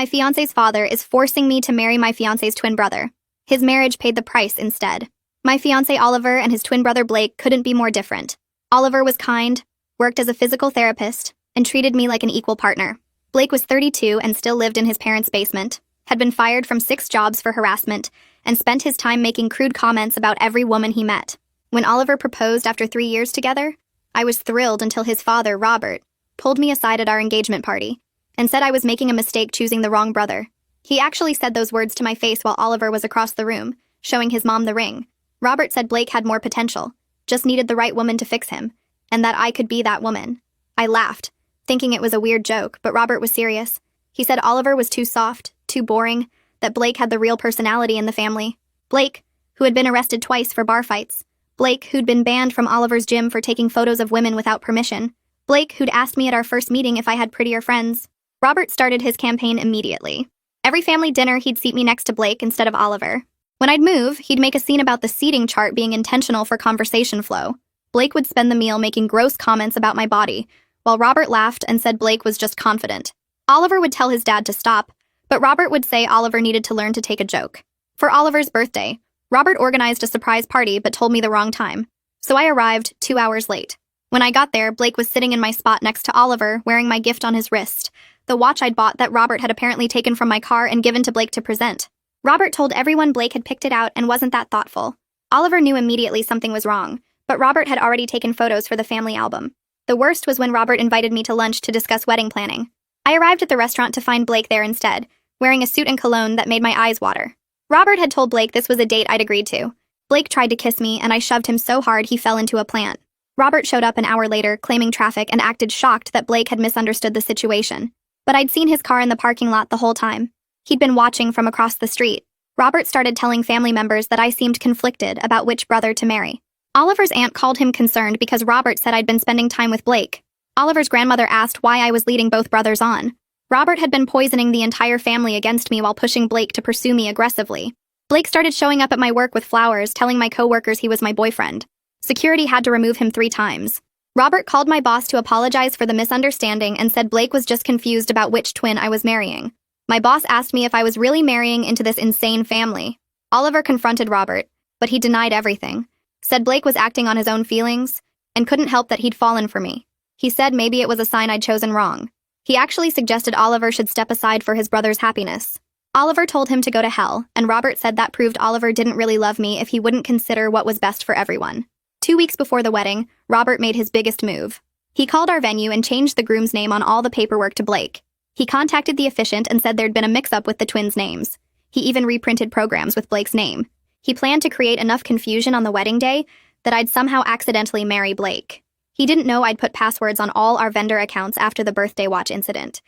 my fiancé's father is forcing me to marry my fiancé's twin brother. His marriage paid the price instead. My fiancé Oliver and his twin brother Blake couldn't be more different. Oliver was kind, worked as a physical therapist, and treated me like an equal partner. Blake was 32 and still lived in his parents' basement, had been fired from 6 jobs for harassment, and spent his time making crude comments about every woman he met. When Oliver proposed after 3 years together, I was thrilled until his father, Robert, pulled me aside at our engagement party and said I was making a mistake choosing the wrong brother. He actually said those words to my face while Oliver was across the room, showing his mom the ring. Robert said Blake had more potential, just needed the right woman to fix him, and that I could be that woman. I laughed, thinking it was a weird joke, but Robert was serious. He said Oliver was too soft, too boring, that Blake had the real personality in the family. Blake, who had been arrested twice for bar fights. Blake, who'd been banned from Oliver's gym for taking photos of women without permission. Blake, who'd asked me at our first meeting if I had prettier friends. Robert started his campaign immediately. Every family dinner, he'd seat me next to Blake instead of Oliver. When I'd move, he'd make a scene about the seating chart being intentional for conversation flow. Blake would spend the meal making gross comments about my body, while Robert laughed and said Blake was just confident. Oliver would tell his dad to stop, but Robert would say Oliver needed to learn to take a joke. For Oliver's birthday, Robert organized a surprise party but told me the wrong time, so I arrived 2 hours late. When I got there, Blake was sitting in my spot next to Oliver, wearing my gift on his wrist, the watch I'd bought that Robert had apparently taken from my car and given to Blake to present. Robert told everyone Blake had picked it out and wasn't that thoughtful. Oliver knew immediately something was wrong, but Robert had already taken photos for the family album. The worst was when Robert invited me to lunch to discuss wedding planning. I arrived at the restaurant to find Blake there instead, wearing a suit and cologne that made my eyes water. Robert had told Blake this was a date I'd agreed to. Blake tried to kiss me, and I shoved him so hard he fell into a plant. Robert showed up an hour later, claiming traffic, and acted shocked that Blake had misunderstood the situation. But I'd seen his car in the parking lot the whole time. He'd been watching from across the street. Robert started telling family members that I seemed conflicted about which brother to marry. Oliver's aunt called him concerned because Robert said I'd been spending time with Blake. Oliver's grandmother asked why I was leading both brothers on. Robert had been poisoning the entire family against me while pushing Blake to pursue me aggressively. Blake started showing up at my work with flowers, telling my coworkers he was my boyfriend. Security had to remove him 3 times. Robert called my boss to apologize for the misunderstanding and said Blake was just confused about which twin I was marrying. My boss asked me if I was really marrying into this insane family. Oliver confronted Robert, but he denied everything. Said Blake was acting on his own feelings, and couldn't help that he'd fallen for me. He said maybe it was a sign I'd chosen wrong. He actually suggested Oliver should step aside for his brother's happiness. Oliver told him to go to hell, and Robert said that proved Oliver didn't really love me if he wouldn't consider what was best for everyone. 2 weeks before the wedding, Robert made his biggest move. He called our venue and changed the groom's name on all the paperwork to Blake. He contacted the officiant and said there'd been a mix-up with the twins' names. He even reprinted programs with Blake's name. He planned to create enough confusion on the wedding day that I'd somehow accidentally marry Blake. He didn't know I'd put passwords on all our vendor accounts after the birthday watch incident.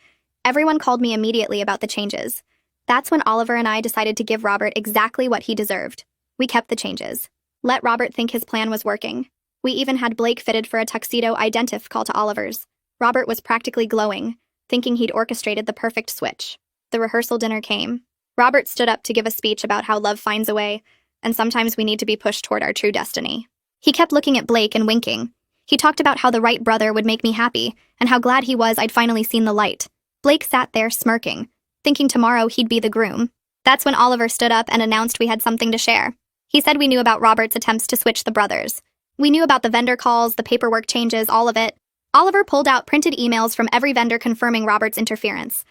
Everyone called me immediately about the changes. That's when Oliver and I decided to give Robert exactly what he deserved. We kept the changes. Let Robert think his plan was working. We even had Blake fitted for a tuxedo identical to Oliver's. Robert was practically glowing, thinking he'd orchestrated the perfect switch. The rehearsal dinner came. Robert stood up to give a speech about how love finds a way, and sometimes we need to be pushed toward our true destiny. He kept looking at Blake and winking. He talked about how the right brother would make me happy, and how glad he was I'd finally seen the light. Blake sat there smirking, thinking tomorrow he'd be the groom. That's when Oliver stood up and announced we had something to share. He said we knew about Robert's attempts to switch the brothers. We knew about the vendor calls, the paperwork changes, all of it. Oliver pulled out printed emails from every vendor confirming Robert's interference.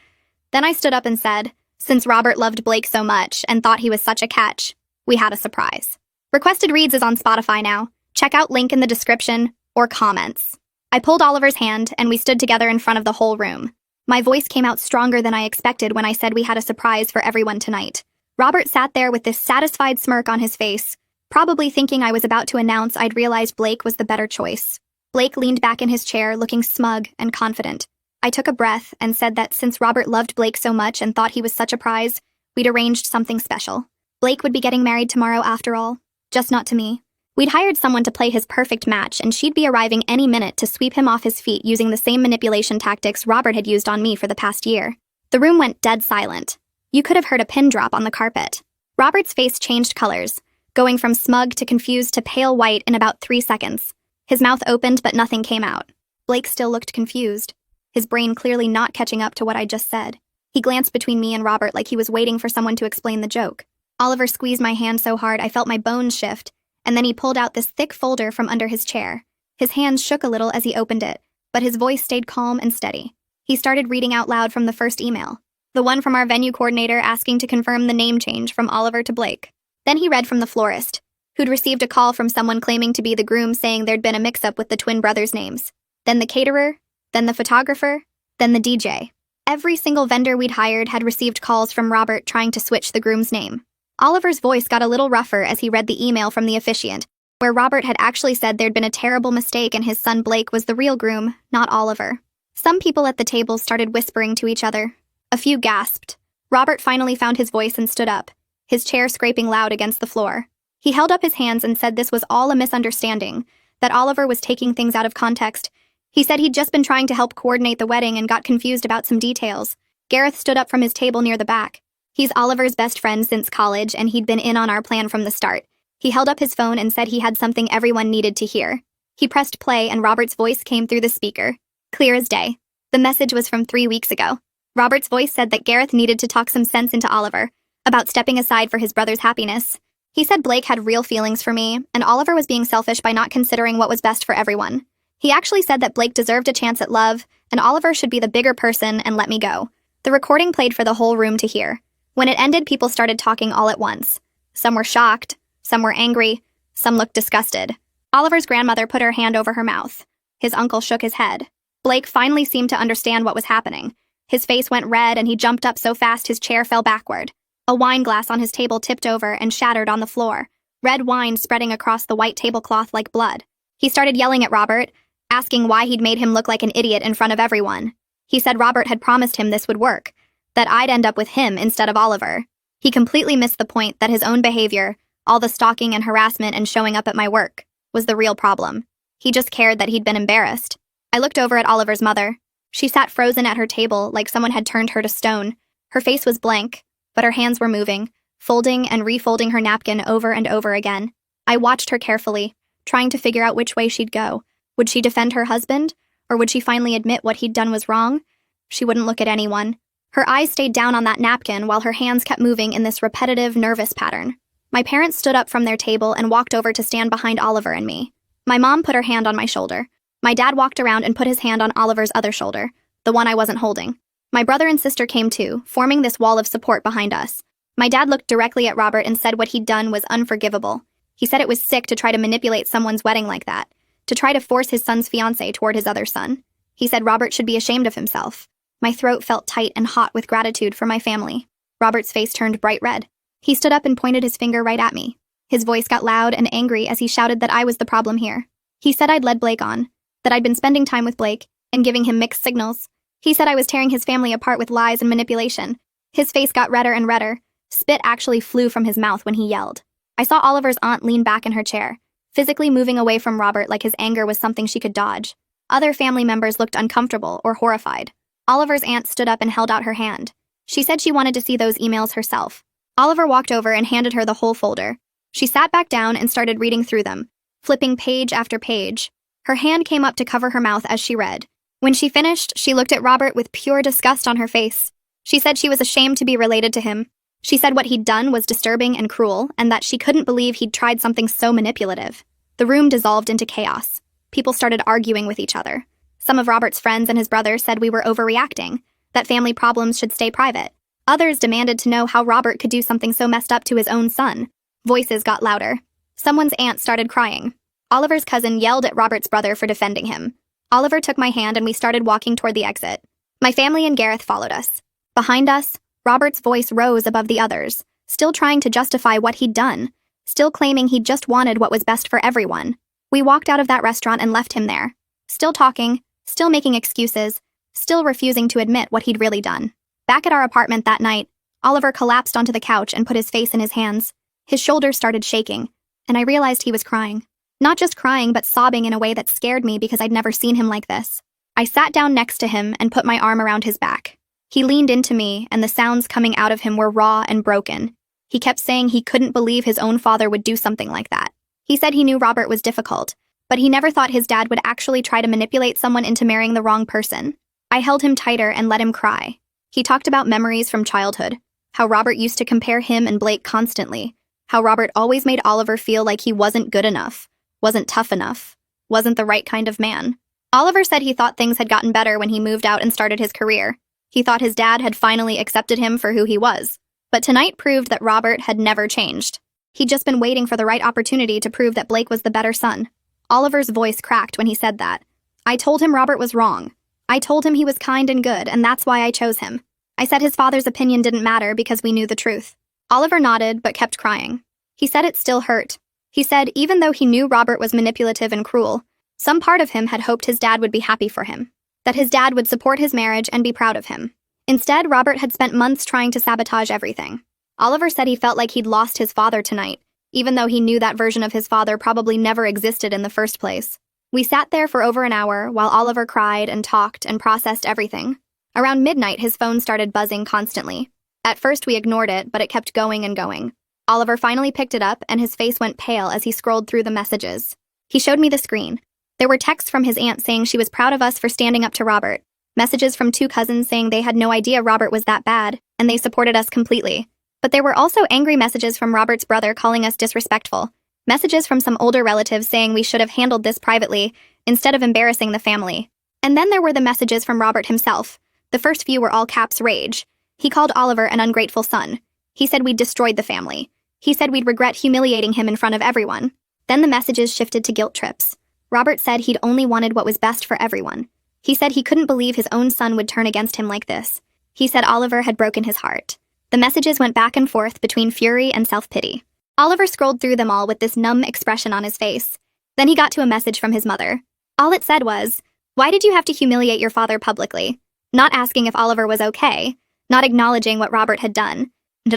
Then I stood up and said, since Robert loved Blake so much and thought he was such a catch, we had a surprise. Requested Reads is on Spotify now. Check out link in the description or comments. I pulled Oliver's hand and we stood together in front of the whole room. My voice came out stronger than I expected when I said we had a surprise for everyone tonight. Robert sat there with this satisfied smirk on his face, probably thinking I was about to announce I'd realized Blake was the better choice. Blake leaned back in his chair, looking smug and confident. I took a breath and said that since Robert loved Blake so much and thought he was such a prize, we'd arranged something special. Blake would be getting married tomorrow after all, just not to me. We'd hired someone to play his perfect match, and she'd be arriving any minute to sweep him off his feet using the same manipulation tactics Robert had used on me for the past year. The room went dead silent. You could have heard a pin drop on the carpet. Robert's face changed colors, going from smug to confused to pale white in about 3 seconds. His mouth opened, but nothing came out. Blake still looked confused, his brain clearly not catching up to what I just said. He glanced between me and Robert like he was waiting for someone to explain the joke. Oliver squeezed my hand so hard I felt my bones shift, and then he pulled out this thick folder from under his chair. His hands shook a little as he opened it, but his voice stayed calm and steady. He started reading out loud from the first email, the one from our venue coordinator asking to confirm the name change from Oliver to Blake. Then he read from the florist, who'd received a call from someone claiming to be the groom saying there'd been a mix-up with the twin brothers' names. Then the caterer, then the photographer, then the DJ. Every single vendor we'd hired had received calls from Robert trying to switch the groom's name. Oliver's voice got a little rougher as he read the email from the officiant, where Robert had actually said there'd been a terrible mistake and his son Blake was the real groom, not Oliver. Some people at the table started whispering to each other. A few gasped. Robert finally found his voice and stood up, his chair scraping loud against the floor. He held up his hands and said this was all a misunderstanding, that Oliver was taking things out of context. He said he'd just been trying to help coordinate the wedding and got confused about some details. Gareth stood up from his table near the back. He's Oliver's best friend since college, and he'd been in on our plan from the start. He held up his phone and said he had something everyone needed to hear. He pressed play and Robert's voice came through the speaker. Clear as day. The message was from 3 weeks ago. Robert's voice said that Gareth needed to talk some sense into Oliver, about stepping aside for his brother's happiness. He said Blake had real feelings for me, and Oliver was being selfish by not considering what was best for everyone. He actually said that Blake deserved a chance at love, and Oliver should be the bigger person and let me go. The recording played for the whole room to hear. When it ended, people started talking all at once. Some were shocked, some were angry, some looked disgusted. Oliver's grandmother put her hand over her mouth. His uncle shook his head. Blake finally seemed to understand what was happening. His face went red and he jumped up so fast his chair fell backward. A wine glass on his table tipped over and shattered on the floor, red wine spreading across the white tablecloth like blood. He started yelling at Robert, asking why he'd made him look like an idiot in front of everyone. He said Robert had promised him this would work, that I'd end up with him instead of Oliver. He completely missed the point that his own behavior, all the stalking and harassment and showing up at my work, was the real problem. He just cared that he'd been embarrassed. I looked over at Oliver's mother. She sat frozen at her table like someone had turned her to stone. Her face was blank, but her hands were moving, folding and refolding her napkin over and over again. I watched her carefully, trying to figure out which way she'd go. Would she defend her husband, or would she finally admit what he'd done was wrong? She wouldn't look at anyone. Her eyes stayed down on that napkin while her hands kept moving in this repetitive, nervous pattern. My parents stood up from their table and walked over to stand behind Oliver and me. My mom put her hand on my shoulder. My dad walked around and put his hand on Oliver's other shoulder, the one I wasn't holding. My brother and sister came too, forming this wall of support behind us. My dad looked directly at Robert and said what he'd done was unforgivable. He said it was sick to try to manipulate someone's wedding like that, to try to force his son's fiancée toward his other son. He said Robert should be ashamed of himself. My throat felt tight and hot with gratitude for my family. Robert's face turned bright red. He stood up and pointed his finger right at me. His voice got loud and angry as he shouted that I was the problem here. He said I'd led Blake on, that I'd been spending time with Blake and giving him mixed signals. He said I was tearing his family apart with lies and manipulation. His face got redder and redder. Spit actually flew from his mouth when he yelled. I saw Oliver's aunt lean back in her chair, physically moving away from Robert like his anger was something she could dodge. Other family members looked uncomfortable or horrified. Oliver's aunt stood up and held out her hand. She said she wanted to see those emails herself. Oliver walked over and handed her the whole folder. She sat back down and started reading through them, flipping page after page. Her hand came up to cover her mouth as she read. When she finished, she looked at Robert with pure disgust on her face. She said she was ashamed to be related to him. She said what he'd done was disturbing and cruel, and that she couldn't believe he'd tried something so manipulative. The room dissolved into chaos. People started arguing with each other. Some of Robert's friends and his brother said we were overreacting, that family problems should stay private. Others demanded to know how Robert could do something so messed up to his own son. Voices got louder. Someone's aunt started crying. Oliver's cousin yelled at Robert's brother for defending him. Oliver took my hand and we started walking toward the exit. My family and Gareth followed us. Behind us, Robert's voice rose above the others, still trying to justify what he'd done, still claiming he just wanted what was best for everyone. We walked out of that restaurant and left him there, still talking, still making excuses, still refusing to admit what he'd really done. Back at our apartment that night, Oliver collapsed onto the couch and put his face in his hands. His shoulders started shaking, and I realized he was crying. Not just crying, but sobbing in a way that scared me because I'd never seen him like this. I sat down next to him and put my arm around his back. He leaned into me, and the sounds coming out of him were raw and broken. He kept saying he couldn't believe his own father would do something like that. He said he knew Robert was difficult, but he never thought his dad would actually try to manipulate someone into marrying the wrong person. I held him tighter and let him cry. He talked about memories from childhood, how Robert used to compare him and Blake constantly, how Robert always made Oliver feel like he wasn't good enough, wasn't tough enough, wasn't the right kind of man. Oliver said he thought things had gotten better when he moved out and started his career. He thought his dad had finally accepted him for who he was. But tonight proved that Robert had never changed. He'd just been waiting for the right opportunity to prove that Blake was the better son. Oliver's voice cracked when he said that. I told him Robert was wrong. I told him he was kind and good, and that's why I chose him. I said his father's opinion didn't matter because we knew the truth. Oliver nodded, but kept crying. He said it still hurt. He said even though he knew Robert was manipulative and cruel, some part of him had hoped his dad would be happy for him, that his dad would support his marriage and be proud of him. Instead, Robert had spent months trying to sabotage everything. Oliver said he felt like he'd lost his father tonight, even though he knew that version of his father probably never existed in the first place. We sat there for over an hour while Oliver cried and talked and processed everything. Around midnight, his phone started buzzing constantly. At first, we ignored it, but it kept going and going. Oliver finally picked it up, and his face went pale as he scrolled through the messages. He showed me the screen. There were texts from his aunt saying she was proud of us for standing up to Robert, messages from 2 cousins saying they had no idea Robert was that bad, and they supported us completely. But there were also angry messages from Robert's brother calling us disrespectful, messages from some older relatives saying we should have handled this privately instead of embarrassing the family. And then there were the messages from Robert himself. The first few were all caps rage. He called Oliver an ungrateful son. He said we'd destroyed the family. He said we'd regret humiliating him in front of everyone. Then the messages shifted to guilt trips. Robert said he'd only wanted what was best for everyone. He said he couldn't believe his own son would turn against him like this. He said Oliver had broken his heart. The messages went back and forth between fury and self-pity. Oliver scrolled through them all with this numb expression on his face. Then he got to a message from his mother. All it said was, "Why did you have to humiliate your father publicly?" Not asking if Oliver was okay, not acknowledging what Robert had done,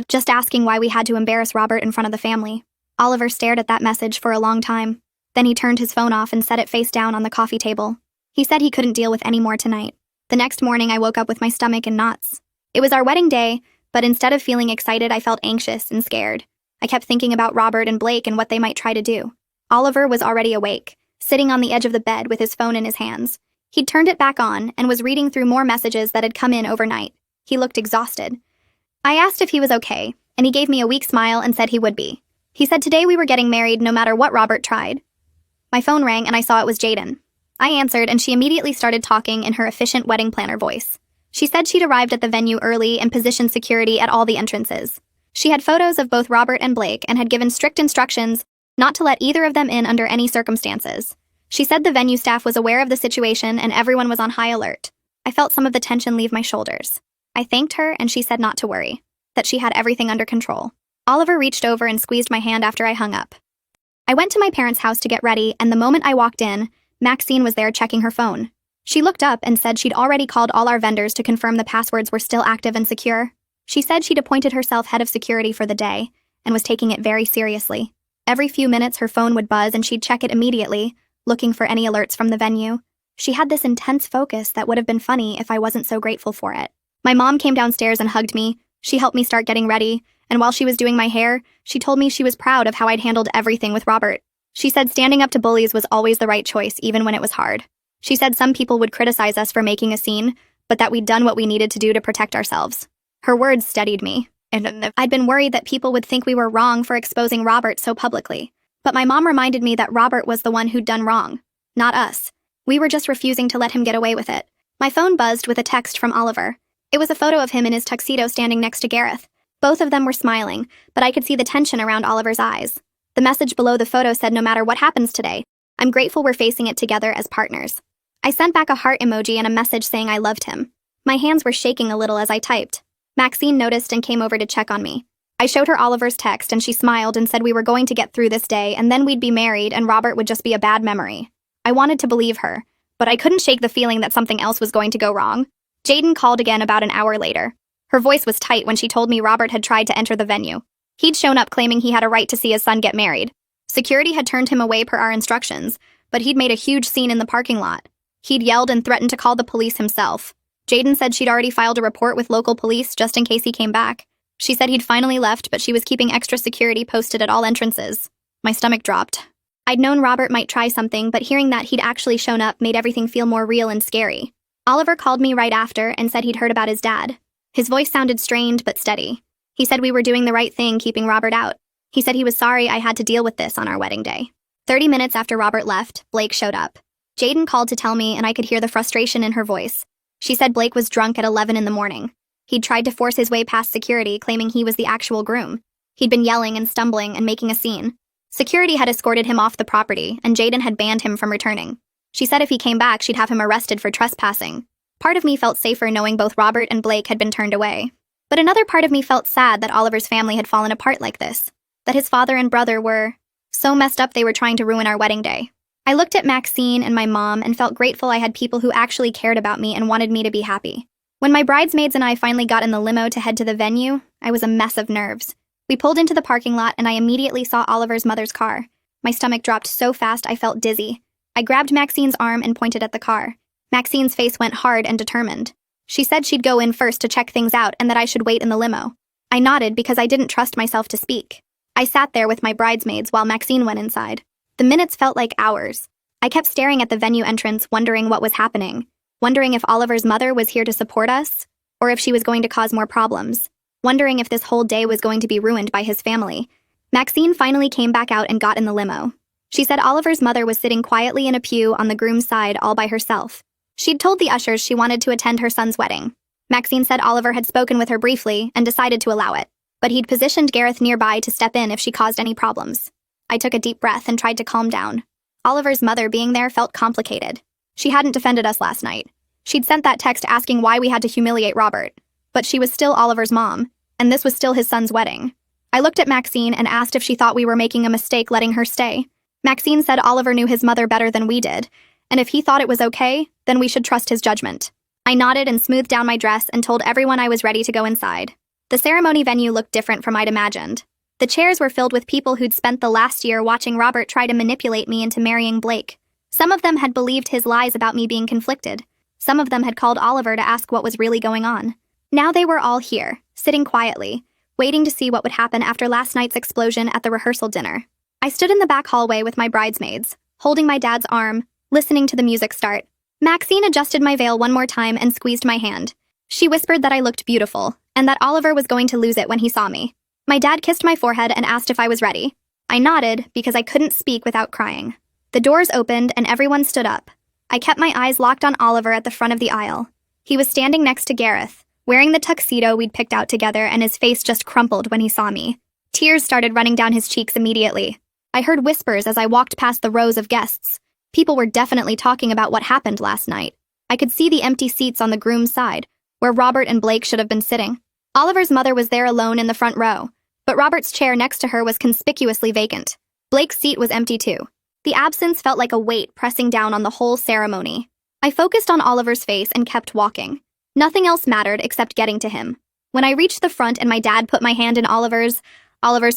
just asking why we had to embarrass Robert in front of the family. Oliver stared at that message for a long time. Then he turned his phone off and set it face down on the coffee table. He said he couldn't deal with any more tonight. The next morning, I woke up with my stomach in knots. It was our wedding day, but instead of feeling excited, I felt anxious and scared. I kept thinking about Robert and Blake and what they might try to do. Oliver was already awake, sitting on the edge of the bed with his phone in his hands. He'd turned it back on and was reading through more messages that had come in overnight. He looked exhausted. I asked if he was okay, and he gave me a weak smile and said he would be. He said today we were getting married no matter what Robert tried. My phone rang and I saw it was Jaden. I answered and she immediately started talking in her efficient wedding planner voice. She said she'd arrived at the venue early and positioned security at all the entrances. She had photos of both Robert and Blake and had given strict instructions not to let either of them in under any circumstances. She said the venue staff was aware of the situation and everyone was on high alert. I felt some of the tension leave my shoulders. I thanked her and she said not to worry, that she had everything under control. Oliver reached over and squeezed my hand after I hung up. I went to my parents' house to get ready, and the moment I walked in, Maxine was there checking her phone. She looked up and said she'd already called all our vendors to confirm the passwords were still active and secure. She said she'd appointed herself head of security for the day and was taking it very seriously. Every few minutes her phone would buzz and she'd check it immediately, looking for any alerts from the venue. She had this intense focus that would have been funny if I wasn't so grateful for it. My mom came downstairs and hugged me. She helped me start getting ready, and while she was doing my hair, she told me she was proud of how I'd handled everything with Robert. She said standing up to bullies was always the right choice, even when it was hard. She said some people would criticize us for making a scene, but that we'd done what we needed to do to protect ourselves. Her words steadied me, and I'd been worried that people would think we were wrong for exposing Robert so publicly. But my mom reminded me that Robert was the one who'd done wrong, not us. We were just refusing to let him get away with it. My phone buzzed with a text from Oliver. It was a photo of him in his tuxedo standing next to Gareth. Both of them were smiling, but I could see the tension around Oliver's eyes. The message below the photo said, "No matter what happens today, I'm grateful we're facing it together as partners." I sent back a heart emoji and a message saying I loved him. My hands were shaking a little as I typed. Maxine noticed and came over to check on me. I showed her Oliver's text and she smiled and said we were going to get through this day and then we'd be married and Robert would just be a bad memory. I wanted to believe her, but I couldn't shake the feeling that something else was going to go wrong. Jaden called again about an hour later. Her voice was tight when she told me Robert had tried to enter the venue. He'd shown up claiming he had a right to see his son get married. Security had turned him away per our instructions, but he'd made a huge scene in the parking lot. He'd yelled and threatened to call the police himself. Jaden said she'd already filed a report with local police just in case he came back. She said he'd finally left, but she was keeping extra security posted at all entrances. My stomach dropped. I'd known Robert might try something, but hearing that he'd actually shown up made everything feel more real and scary. Oliver called me right after and said he'd heard about his dad. His voice sounded strained but steady. He said we were doing the right thing keeping Robert out. He said he was sorry I had to deal with this on our wedding day. 30 minutes after Robert left, Blake showed up. Jaden called to tell me, and I could hear the frustration in her voice. She said Blake was drunk at 11 in the morning. He'd tried to force his way past security, claiming he was the actual groom. He'd been yelling and stumbling and making a scene. Security had escorted him off the property, and Jaden had banned him from returning. She said if he came back, she'd have him arrested for trespassing. Part of me felt safer knowing both Robert and Blake had been turned away. But another part of me felt sad that Oliver's family had fallen apart like this. That his father and brother were so messed up they were trying to ruin our wedding day. I looked at Maxine and my mom and felt grateful I had people who actually cared about me and wanted me to be happy. When my bridesmaids and I finally got in the limo to head to the venue, I was a mess of nerves. We pulled into the parking lot and I immediately saw Oliver's mother's car. My stomach dropped so fast I felt dizzy. I grabbed Maxine's arm and pointed at the car. Maxine's face went hard and determined. She said she'd go in first to check things out and that I should wait in the limo. I nodded because I didn't trust myself to speak. I sat there with my bridesmaids while Maxine went inside. The minutes felt like hours. I kept staring at the venue entrance, wondering what was happening. Wondering if Oliver's mother was here to support us, or if she was going to cause more problems. Wondering if this whole day was going to be ruined by his family. Maxine finally came back out and got in the limo. She said Oliver's mother was sitting quietly in a pew on the groom's side all by herself. She'd told the ushers she wanted to attend her son's wedding. Maxine said Oliver had spoken with her briefly and decided to allow it, but he'd positioned Gareth nearby to step in if she caused any problems. I took a deep breath and tried to calm down. Oliver's mother being there felt complicated. She hadn't defended us last night. She'd sent that text asking why we had to humiliate Robert. But she was still Oliver's mom, and this was still his son's wedding. I looked at Maxine and asked if she thought we were making a mistake letting her stay. Maxine said Oliver knew his mother better than we did, and if he thought it was okay, then we should trust his judgment. I nodded and smoothed down my dress and told everyone I was ready to go inside. The ceremony venue looked different from I'd imagined. The chairs were filled with people who'd spent the last year watching Robert try to manipulate me into marrying Blake. Some of them had believed his lies about me being conflicted. Some of them had called Oliver to ask what was really going on. Now they were all here, sitting quietly, waiting to see what would happen after last night's explosion at the rehearsal dinner. I stood in the back hallway with my bridesmaids, holding my dad's arm, listening to the music start. Maxine adjusted my veil one more time and squeezed my hand. She whispered that I looked beautiful, and that Oliver was going to lose it when he saw me. My dad kissed my forehead and asked if I was ready. I nodded because I couldn't speak without crying. The doors opened and everyone stood up. I kept my eyes locked on Oliver at the front of the aisle. He was standing next to Gareth, wearing the tuxedo we'd picked out together, and his face just crumpled when he saw me. Tears started running down his cheeks immediately. I heard whispers as I walked past the rows of guests. People were definitely talking about what happened last night. I could see the empty seats on the groom's side, where Robert and Blake should have been sitting. Oliver's mother was there alone in the front row, but Robert's chair next to her was conspicuously vacant. Blake's seat was empty too. The absence felt like a weight pressing down on the whole ceremony. I focused on Oliver's face and kept walking. Nothing else mattered except getting to him. When I reached the front and my dad put my hand in Oliver's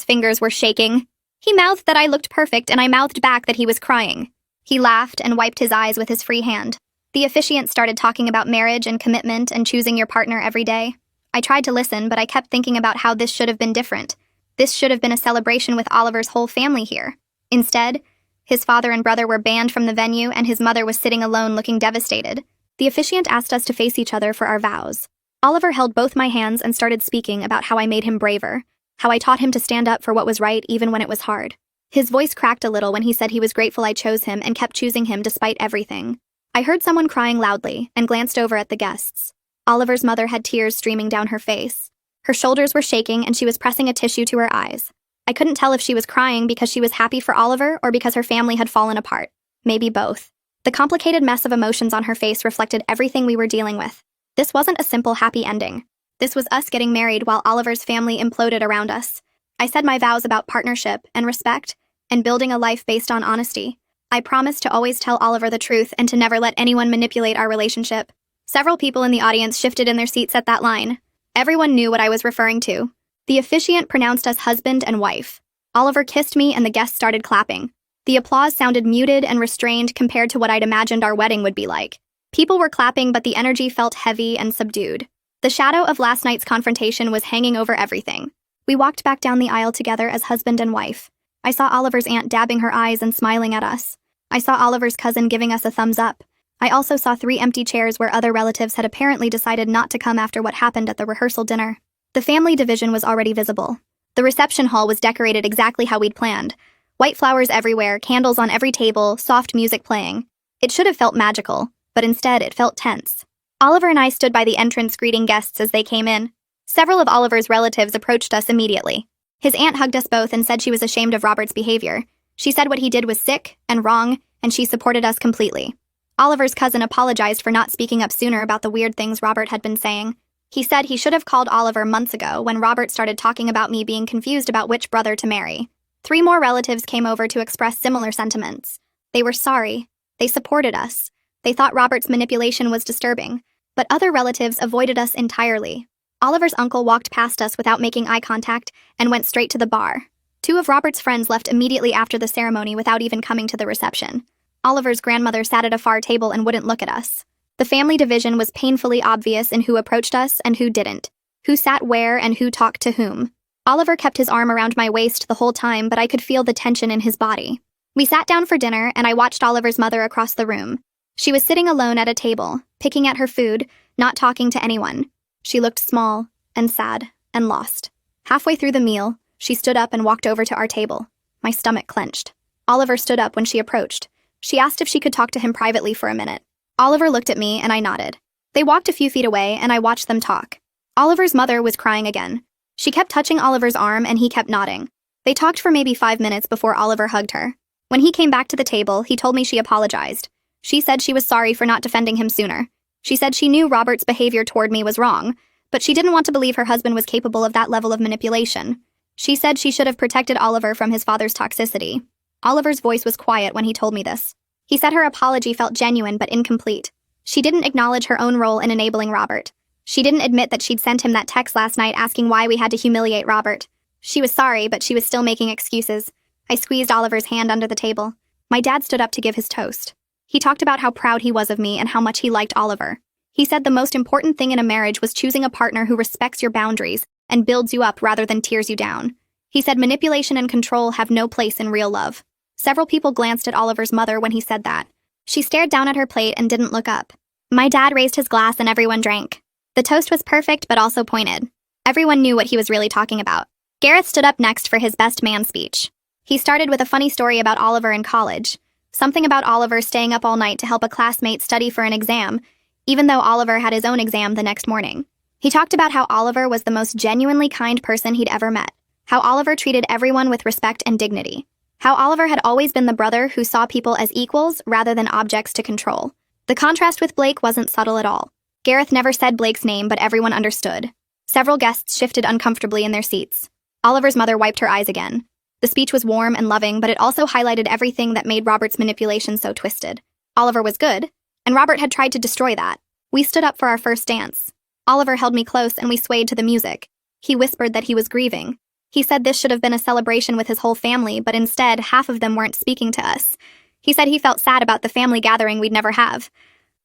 fingers were shaking. He mouthed that I looked perfect and I mouthed back that he was crying. He laughed and wiped his eyes with his free hand. The officiant started talking about marriage and commitment and choosing your partner every day. I tried to listen, but I kept thinking about how this should have been different. This should have been a celebration with Oliver's whole family here. Instead, his father and brother were banned from the venue and his mother was sitting alone looking devastated. The officiant asked us to face each other for our vows. Oliver held both my hands and started speaking about how I made him braver, how I taught him to stand up for what was right even when it was hard. His voice cracked a little when he said he was grateful I chose him and kept choosing him despite everything. I heard someone crying loudly and glanced over at the guests. Oliver's mother had tears streaming down her face. Her shoulders were shaking and she was pressing a tissue to her eyes. I couldn't tell if she was crying because she was happy for Oliver or because her family had fallen apart. Maybe both. The complicated mess of emotions on her face reflected everything we were dealing with. This wasn't a simple happy ending. This was us getting married while Oliver's family imploded around us. I said my vows about partnership and respect and building a life based on honesty. I promised to always tell Oliver the truth and to never let anyone manipulate our relationship. Several people in the audience shifted in their seats at that line. Everyone knew what I was referring to. The officiant pronounced us husband and wife. Oliver kissed me and the guests started clapping. The applause sounded muted and restrained compared to what I'd imagined our wedding would be like. People were clapping, but the energy felt heavy and subdued. The shadow of last night's confrontation was hanging over everything. We walked back down the aisle together as husband and wife. I saw Oliver's aunt dabbing her eyes and smiling at us. I saw Oliver's cousin giving us a thumbs up. I also saw 3 empty chairs where other relatives had apparently decided not to come after what happened at the rehearsal dinner. The family division was already visible. The reception hall was decorated exactly how we'd planned. White flowers everywhere, candles on every table, soft music playing. It should have felt magical, but instead it felt tense. Oliver and I stood by the entrance greeting guests as they came in. Several of Oliver's relatives approached us immediately. His aunt hugged us both and said she was ashamed of Robert's behavior. She said what he did was sick and wrong, and she supported us completely. Oliver's cousin apologized for not speaking up sooner about the weird things Robert had been saying. He said he should have called Oliver months ago when Robert started talking about me being confused about which brother to marry. 3 more relatives came over to express similar sentiments. They were sorry. They supported us. They thought Robert's manipulation was disturbing, but other relatives avoided us entirely. Oliver's uncle walked past us without making eye contact and went straight to the bar. 2 of Robert's friends left immediately after the ceremony without even coming to the reception. Oliver's grandmother sat at a far table and wouldn't look at us. The family division was painfully obvious in who approached us and who didn't, who sat where and who talked to whom. Oliver kept his arm around my waist the whole time, but I could feel the tension in his body. We sat down for dinner, and I watched Oliver's mother across the room. She was sitting alone at a table, picking at her food, not talking to anyone. She looked small and sad and lost. Halfway through the meal, she stood up and walked over to our table. My stomach clenched. Oliver stood up when she approached. She asked if she could talk to him privately for a minute. Oliver looked at me and I nodded. They walked a few feet away and I watched them talk. Oliver's mother was crying again. She kept touching Oliver's arm and he kept nodding. They talked for maybe 5 minutes before Oliver hugged her. When he came back to the table, he told me she apologized. She said she was sorry for not defending him sooner. She said she knew Robert's behavior toward me was wrong, but she didn't want to believe her husband was capable of that level of manipulation. She said she should have protected Oliver from his father's toxicity. Oliver's voice was quiet when he told me this. He said her apology felt genuine but incomplete. She didn't acknowledge her own role in enabling Robert. She didn't admit that she'd sent him that text last night asking why we had to humiliate Robert. She was sorry, but she was still making excuses. I squeezed Oliver's hand under the table. My dad stood up to give his toast. He talked about how proud he was of me and how much he liked Oliver. He said the most important thing in a marriage was choosing a partner who respects your boundaries and builds you up rather than tears you down. He said manipulation and control have no place in real love. Several people glanced at Oliver's mother when he said that. She stared down at her plate and didn't look up. My dad raised his glass and everyone drank. The toast was perfect but also pointed. Everyone knew what he was really talking about. Gareth stood up next for his best man speech. He started with a funny story about Oliver in college. Something about Oliver staying up all night to help a classmate study for an exam, even though Oliver had his own exam the next morning. He talked about how Oliver was the most genuinely kind person he'd ever met, how Oliver treated everyone with respect and dignity, how Oliver had always been the brother who saw people as equals rather than objects to control. The contrast with Blake wasn't subtle at all. Gareth never said Blake's name, but everyone understood. Several guests shifted uncomfortably in their seats. Oliver's mother wiped her eyes again. The speech was warm and loving, but it also highlighted everything that made Robert's manipulation so twisted. Oliver was good, and Robert had tried to destroy that. We stood up for our first dance. Oliver held me close and we swayed to the music. He whispered that he was grieving. He said this should have been a celebration with his whole family, but instead, half of them weren't speaking to us. He said he felt sad about the family gathering we'd never have.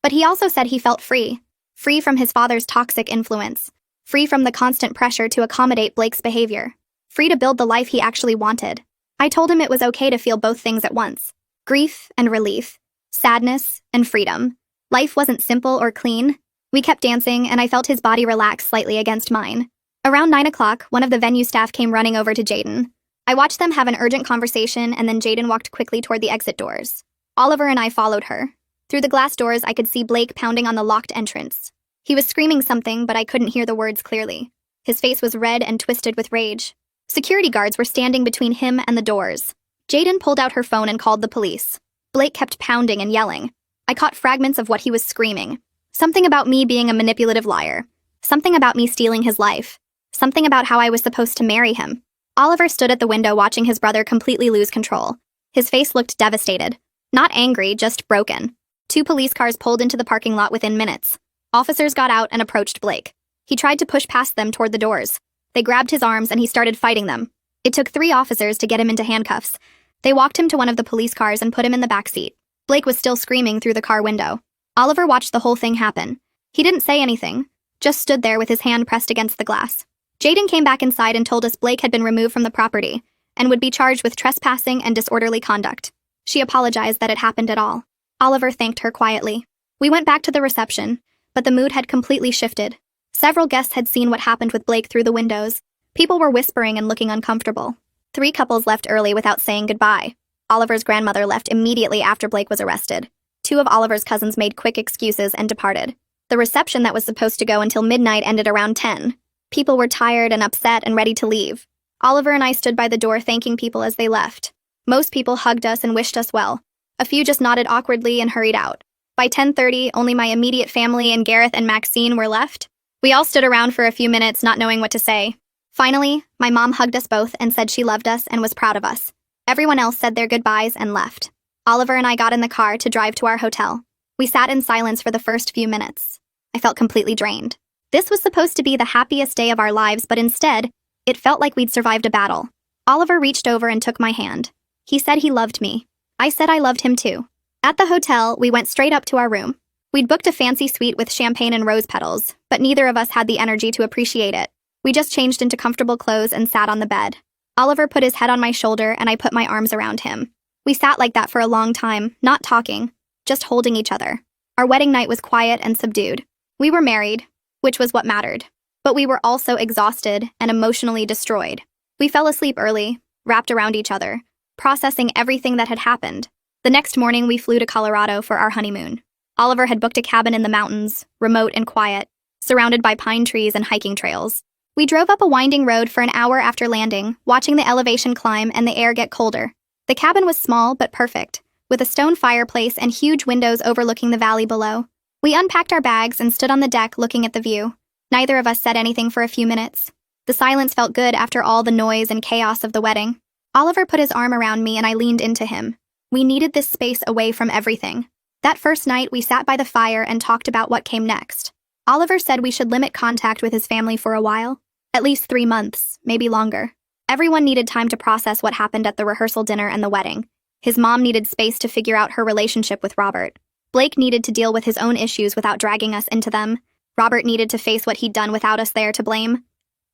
But he also said he felt free. Free from his father's toxic influence. Free from the constant pressure to accommodate Blake's behavior. Free to build the life he actually wanted. I told him it was okay to feel both things at once. Grief and relief. Sadness and freedom. Life wasn't simple or clean. We kept dancing, and I felt his body relax slightly against mine. Around 9 o'clock, one of the venue staff came running over to Jaden. I watched them have an urgent conversation, and then Jaden walked quickly toward the exit doors. Oliver and I followed her. Through the glass doors, I could see Blake pounding on the locked entrance. He was screaming something, but I couldn't hear the words clearly. His face was red and twisted with rage. Security guards were standing between him and the doors. Jaden pulled out her phone and called the police. Blake kept pounding and yelling. I caught fragments of what he was screaming. Something about me being a manipulative liar. Something about me stealing his life. Something about how I was supposed to marry him. Oliver stood at the window watching his brother completely lose control. His face looked devastated. Not angry, just broken. 2 police cars pulled into the parking lot within minutes. Officers got out and approached Blake. He tried to push past them toward the doors. They grabbed his arms and he started fighting them. It took 3 officers to get him into handcuffs. They walked him to one of the police cars and put him in the back seat. Blake was still screaming through the car window. Oliver watched the whole thing happen. He didn't say anything, just stood there with his hand pressed against the glass. Jaden came back inside and told us Blake had been removed from the property and would be charged with trespassing and disorderly conduct. She apologized that it happened at all. Oliver thanked her quietly. We went back to the reception, but the mood had completely shifted. Several guests had seen what happened with Blake through the windows. People were whispering and looking uncomfortable. 3 couples left early without saying goodbye. Oliver's grandmother left immediately after Blake was arrested. 2 of Oliver's cousins made quick excuses and departed. The reception that was supposed to go until midnight ended around 10. People were tired and upset and ready to leave. Oliver and I stood by the door thanking people as they left. Most people hugged us and wished us well. A few just nodded awkwardly and hurried out. By 10:30, only my immediate family and Gareth and Maxine were left. We all stood around for a few minutes, not knowing what to say. Finally, my mom hugged us both and said she loved us and was proud of us. Everyone else said their goodbyes and left. Oliver and I got in the car to drive to our hotel. We sat in silence for the first few minutes. I felt completely drained. This was supposed to be the happiest day of our lives, but instead, it felt like we'd survived a battle. Oliver reached over and took my hand. He said he loved me. I said I loved him too. At the hotel, we went straight up to our room. We'd booked a fancy suite with champagne and rose petals, but neither of us had the energy to appreciate it. We just changed into comfortable clothes and sat on the bed. Oliver put his head on my shoulder and I put my arms around him. We sat like that for a long time, not talking, just holding each other. Our wedding night was quiet and subdued. We were married, which was what mattered. But we were also exhausted and emotionally destroyed. We fell asleep early, wrapped around each other, processing everything that had happened. The next morning, we flew to Colorado for our honeymoon. Oliver had booked a cabin in the mountains, remote and quiet, surrounded by pine trees and hiking trails. We drove up a winding road for an hour after landing, watching the elevation climb and the air get colder. The cabin was small but perfect, with a stone fireplace and huge windows overlooking the valley below. We unpacked our bags and stood on the deck looking at the view. Neither of us said anything for a few minutes. The silence felt good after all the noise and chaos of the wedding. Oliver put his arm around me and I leaned into him. We needed this space away from everything. That first night, we sat by the fire and talked about what came next. Oliver said we should limit contact with his family for a while. At least 3 months, maybe longer. Everyone needed time to process what happened at the rehearsal dinner and the wedding. His mom needed space to figure out her relationship with Robert. Blake needed to deal with his own issues without dragging us into them. Robert needed to face what he'd done without us there to blame.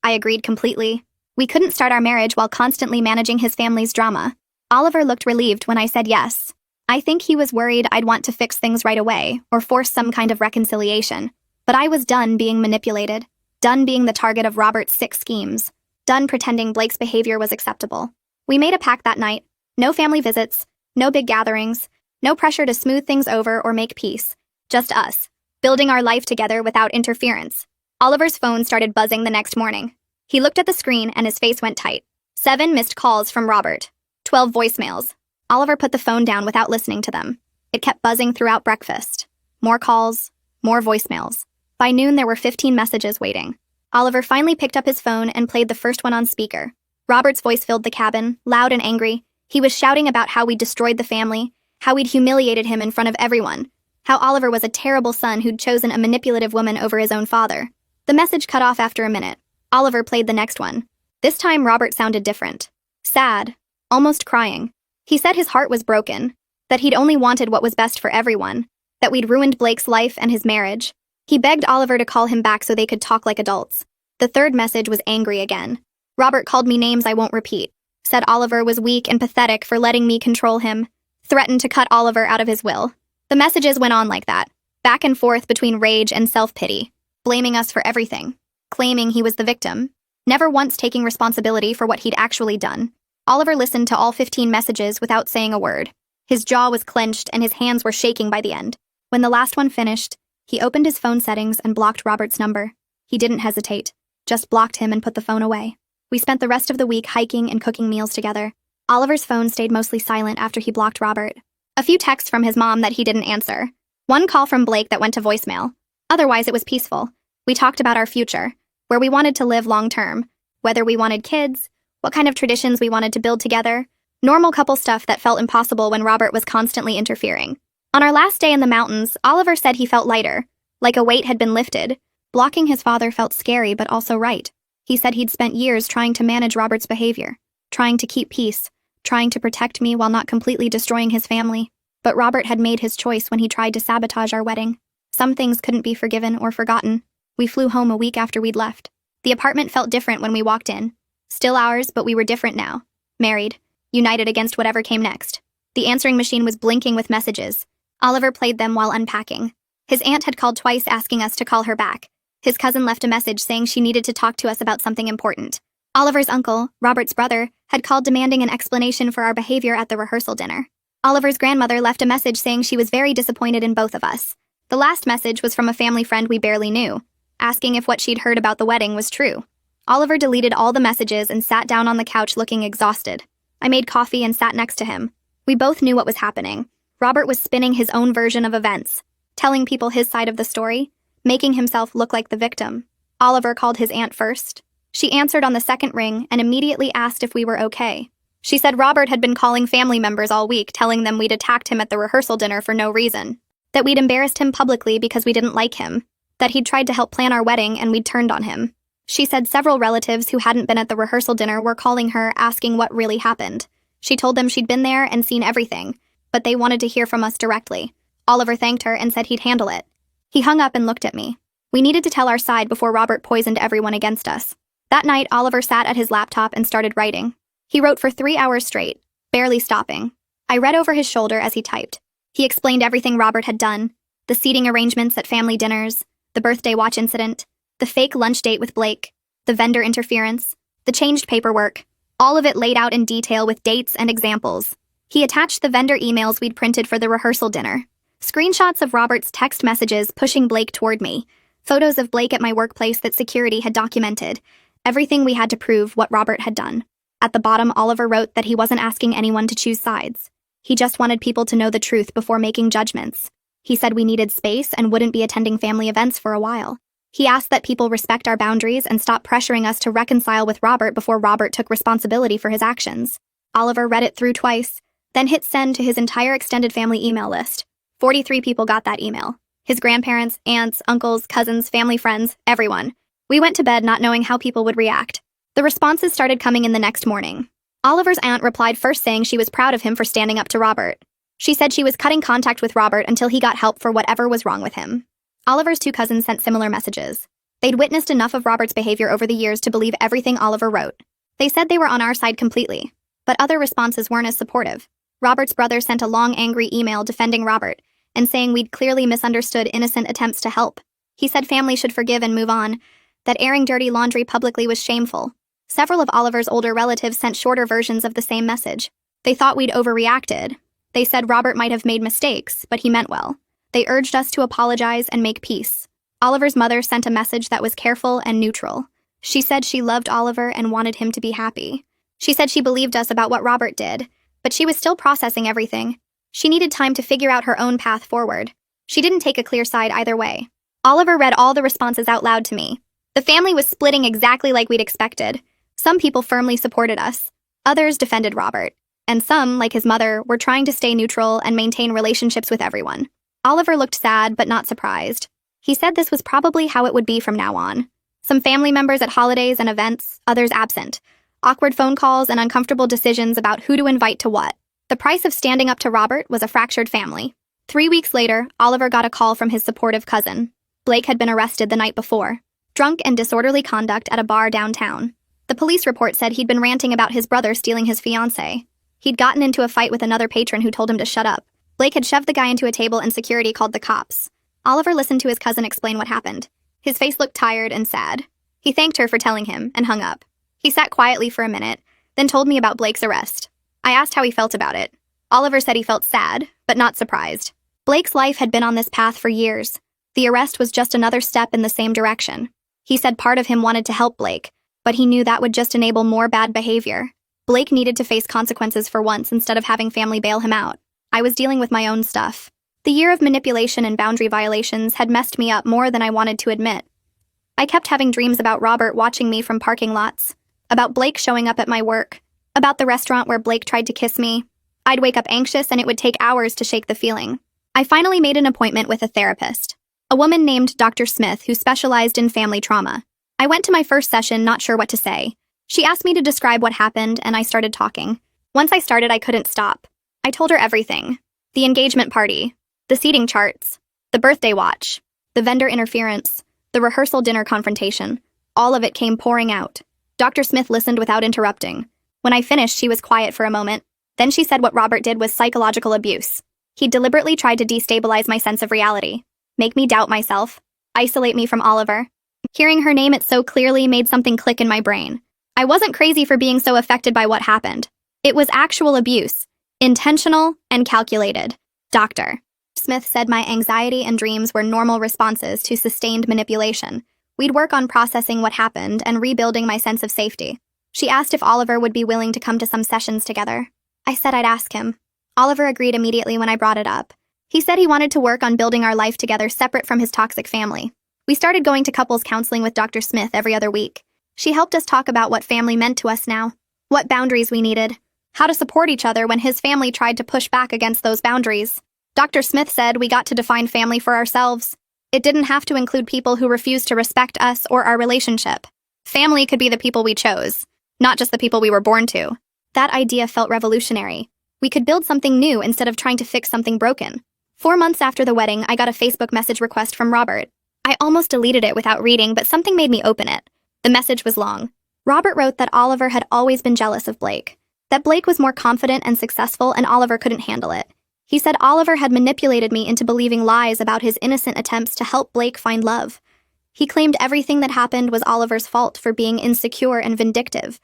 I agreed completely. We couldn't start our marriage while constantly managing his family's drama. Oliver looked relieved when I said yes. I think he was worried I'd want to fix things right away or force some kind of reconciliation. But I was done being manipulated, done being the target of Robert's sick schemes, done pretending Blake's behavior was acceptable. We made a pact that night. No family visits, no big gatherings, no pressure to smooth things over or make peace. Just us, building our life together without interference. Oliver's phone started buzzing the next morning. He looked at the screen and his face went tight. 7 missed calls from Robert. 12 voicemails. Oliver put the phone down without listening to them. It kept buzzing throughout breakfast. More calls, more voicemails. By noon, there were 15 messages waiting. Oliver finally picked up his phone and played the first one on speaker. Robert's voice filled the cabin, loud and angry. He was shouting about how we'd destroyed the family, how we'd humiliated him in front of everyone, how Oliver was a terrible son who'd chosen a manipulative woman over his own father. The message cut off after a minute. Oliver played the next one. This time, Robert sounded different. Sad. Almost crying. He said his heart was broken, that he'd only wanted what was best for everyone, that we'd ruined Blake's life and his marriage. He begged Oliver to call him back so they could talk like adults. The third message was angry again. Robert called me names I won't repeat, said Oliver was weak and pathetic for letting me control him, threatened to cut Oliver out of his will. The messages went on like that, back and forth between rage and self-pity, blaming us for everything, claiming he was the victim, never once taking responsibility for what he'd actually done. Oliver listened to all 15 messages without saying a word. His jaw was clenched and his hands were shaking by the end. When the last one finished, he opened his phone settings and blocked Robert's number. He didn't hesitate, just blocked him and put the phone away. We spent the rest of the week hiking and cooking meals together. Oliver's phone stayed mostly silent after he blocked Robert. A few texts from his mom that he didn't answer. One call from Blake that went to voicemail. Otherwise, it was peaceful. We talked about our future, where we wanted to live long-term, whether we wanted kids, what kind of traditions we wanted to build together, normal couple stuff that felt impossible when Robert was constantly interfering. On our last day in the mountains, Oliver said he felt lighter, like a weight had been lifted. Blocking his father felt scary but also right. He said he'd spent years trying to manage Robert's behavior, trying to keep peace, trying to protect me while not completely destroying his family. But Robert had made his choice when he tried to sabotage our wedding. Some things couldn't be forgiven or forgotten. We flew home a week after we'd left. The apartment felt different when we walked in. Still ours, but we were different now. Married. United against whatever came next. The answering machine was blinking with messages. Oliver played them while unpacking. His aunt had called twice asking us to call her back. His cousin left a message saying she needed to talk to us about something important. Oliver's uncle, Robert's brother, had called demanding an explanation for our behavior at the rehearsal dinner. Oliver's grandmother left a message saying she was very disappointed in both of us. The last message was from a family friend we barely knew, asking if what she'd heard about the wedding was true. Oliver deleted all the messages and sat down on the couch looking exhausted. I made coffee and sat next to him. We both knew what was happening. Robert was spinning his own version of events, telling people his side of the story, making himself look like the victim. Oliver called his aunt first. She answered on the second ring and immediately asked if we were okay. She said Robert had been calling family members all week, telling them we'd attacked him at the rehearsal dinner for no reason, that we'd embarrassed him publicly because we didn't like him, that he'd tried to help plan our wedding and we'd turned on him. She said several relatives who hadn't been at the rehearsal dinner were calling her asking what really happened. She told them she'd been there and seen everything, but they wanted to hear from us directly. Oliver thanked her and said he'd handle it. He hung up and looked at me. We needed to tell our side before Robert poisoned everyone against us. That night, Oliver sat at his laptop and started writing. He wrote for 3 hours straight, barely stopping. I read over his shoulder as he typed. He explained everything Robert had done, the seating arrangements at family dinners, the birthday watch incident, the fake lunch date with Blake, the vendor interference, the changed paperwork, all of it laid out in detail with dates and examples. He attached the vendor emails we'd printed for the rehearsal dinner. Screenshots of Robert's text messages pushing Blake toward me, photos of Blake at my workplace that security had documented, everything we had to prove what Robert had done. At the bottom, Oliver wrote that he wasn't asking anyone to choose sides. He just wanted people to know the truth before making judgments. He said we needed space and wouldn't be attending family events for a while. He asked that people respect our boundaries and stop pressuring us to reconcile with Robert before Robert took responsibility for his actions. Oliver read it through twice, then hit send to his entire extended family email list. 43 people got that email. His grandparents, aunts, uncles, cousins, family friends, everyone. We went to bed not knowing how people would react. The responses started coming in the next morning. Oliver's aunt replied first saying she was proud of him for standing up to Robert. She said she was cutting contact with Robert until he got help for whatever was wrong with him. Oliver's 2 cousins sent similar messages. They'd witnessed enough of Robert's behavior over the years to believe everything Oliver wrote. They said they were on our side completely, but other responses weren't as supportive. Robert's brother sent a long, angry email defending Robert and saying we'd clearly misunderstood innocent attempts to help. He said family should forgive and move on, that airing dirty laundry publicly was shameful. Several of Oliver's older relatives sent shorter versions of the same message. They thought we'd overreacted. They said Robert might have made mistakes, but he meant well. They urged us to apologize and make peace. Oliver's mother sent a message that was careful and neutral. She said she loved Oliver and wanted him to be happy. She said she believed us about what Robert did, but she was still processing everything. She needed time to figure out her own path forward. She didn't take a clear side either way. Oliver read all the responses out loud to me. The family was splitting exactly like we'd expected. Some people firmly supported us. Others defended Robert. And some, like his mother, were trying to stay neutral and maintain relationships with everyone. Oliver looked sad but not surprised. He said this was probably how it would be from now on. Some family members at holidays and events, others absent. Awkward phone calls and uncomfortable decisions about who to invite to what. The price of standing up to Robert was a fractured family. 3 weeks later, Oliver got a call from his supportive cousin. Blake had been arrested the night before. Drunk and disorderly conduct at a bar downtown. The police report said he'd been ranting about his brother stealing his fiancée. He'd gotten into a fight with another patron who told him to shut up. Blake had shoved the guy into a table and security called the cops. Oliver listened to his cousin explain what happened. His face looked tired and sad. He thanked her for telling him and hung up. He sat quietly for a minute, then told me about Blake's arrest. I asked how he felt about it. Oliver said he felt sad, but not surprised. Blake's life had been on this path for years. The arrest was just another step in the same direction. He said part of him wanted to help Blake, but he knew that would just enable more bad behavior. Blake needed to face consequences for once instead of having family bail him out. I was dealing with my own stuff. The year of manipulation and boundary violations had messed me up more than I wanted to admit. I kept having dreams about Robert watching me from parking lots, about Blake showing up at my work, about the restaurant where Blake tried to kiss me. I'd wake up anxious and it would take hours to shake the feeling. I finally made an appointment with a therapist, a woman named Dr. Smith who specialized in family trauma. I went to my first session not sure what to say. She asked me to describe what happened and I started talking. Once I started, I couldn't stop. I told her everything. The engagement party, the seating charts, the birthday watch, the vendor interference, the rehearsal dinner confrontation. All of it came pouring out. Dr. Smith listened without interrupting. When I finished, she was quiet for a moment. Then she said what Robert did was psychological abuse. He deliberately tried to destabilize my sense of reality. make me doubt myself, isolate me from Oliver. Hearing her name it so clearly made something click in my brain. I wasn't crazy for being so affected by what happened. It was actual abuse, intentional and calculated. Dr. Smith said my anxiety and dreams were normal responses to sustained manipulation. We'd work on processing what happened and rebuilding my sense of safety. She asked if Oliver would be willing to come to some sessions together. I said I'd ask him. Oliver agreed immediately when I brought it up. He said he wanted to work on building our life together separate from his toxic family. We started going to couples counseling with Dr. Smith every other week. She helped us talk about what family meant to us now, what boundaries we needed, how to support each other when his family tried to push back against those boundaries. Dr. Smith said we got to define family for ourselves. It didn't have to include people who refused to respect us or our relationship. Family could be the people we chose, not just the people we were born to. That idea felt revolutionary. We could build something new instead of trying to fix something broken. 4 months after the wedding, I got a Facebook message request from Robert. I almost deleted it without reading, but something made me open it. The message was long. Robert wrote that Oliver had always been jealous of Blake, that Blake was more confident and successful and Oliver couldn't handle it. He said Oliver had manipulated me into believing lies about his innocent attempts to help Blake find love. He claimed everything that happened was Oliver's fault for being insecure and vindictive.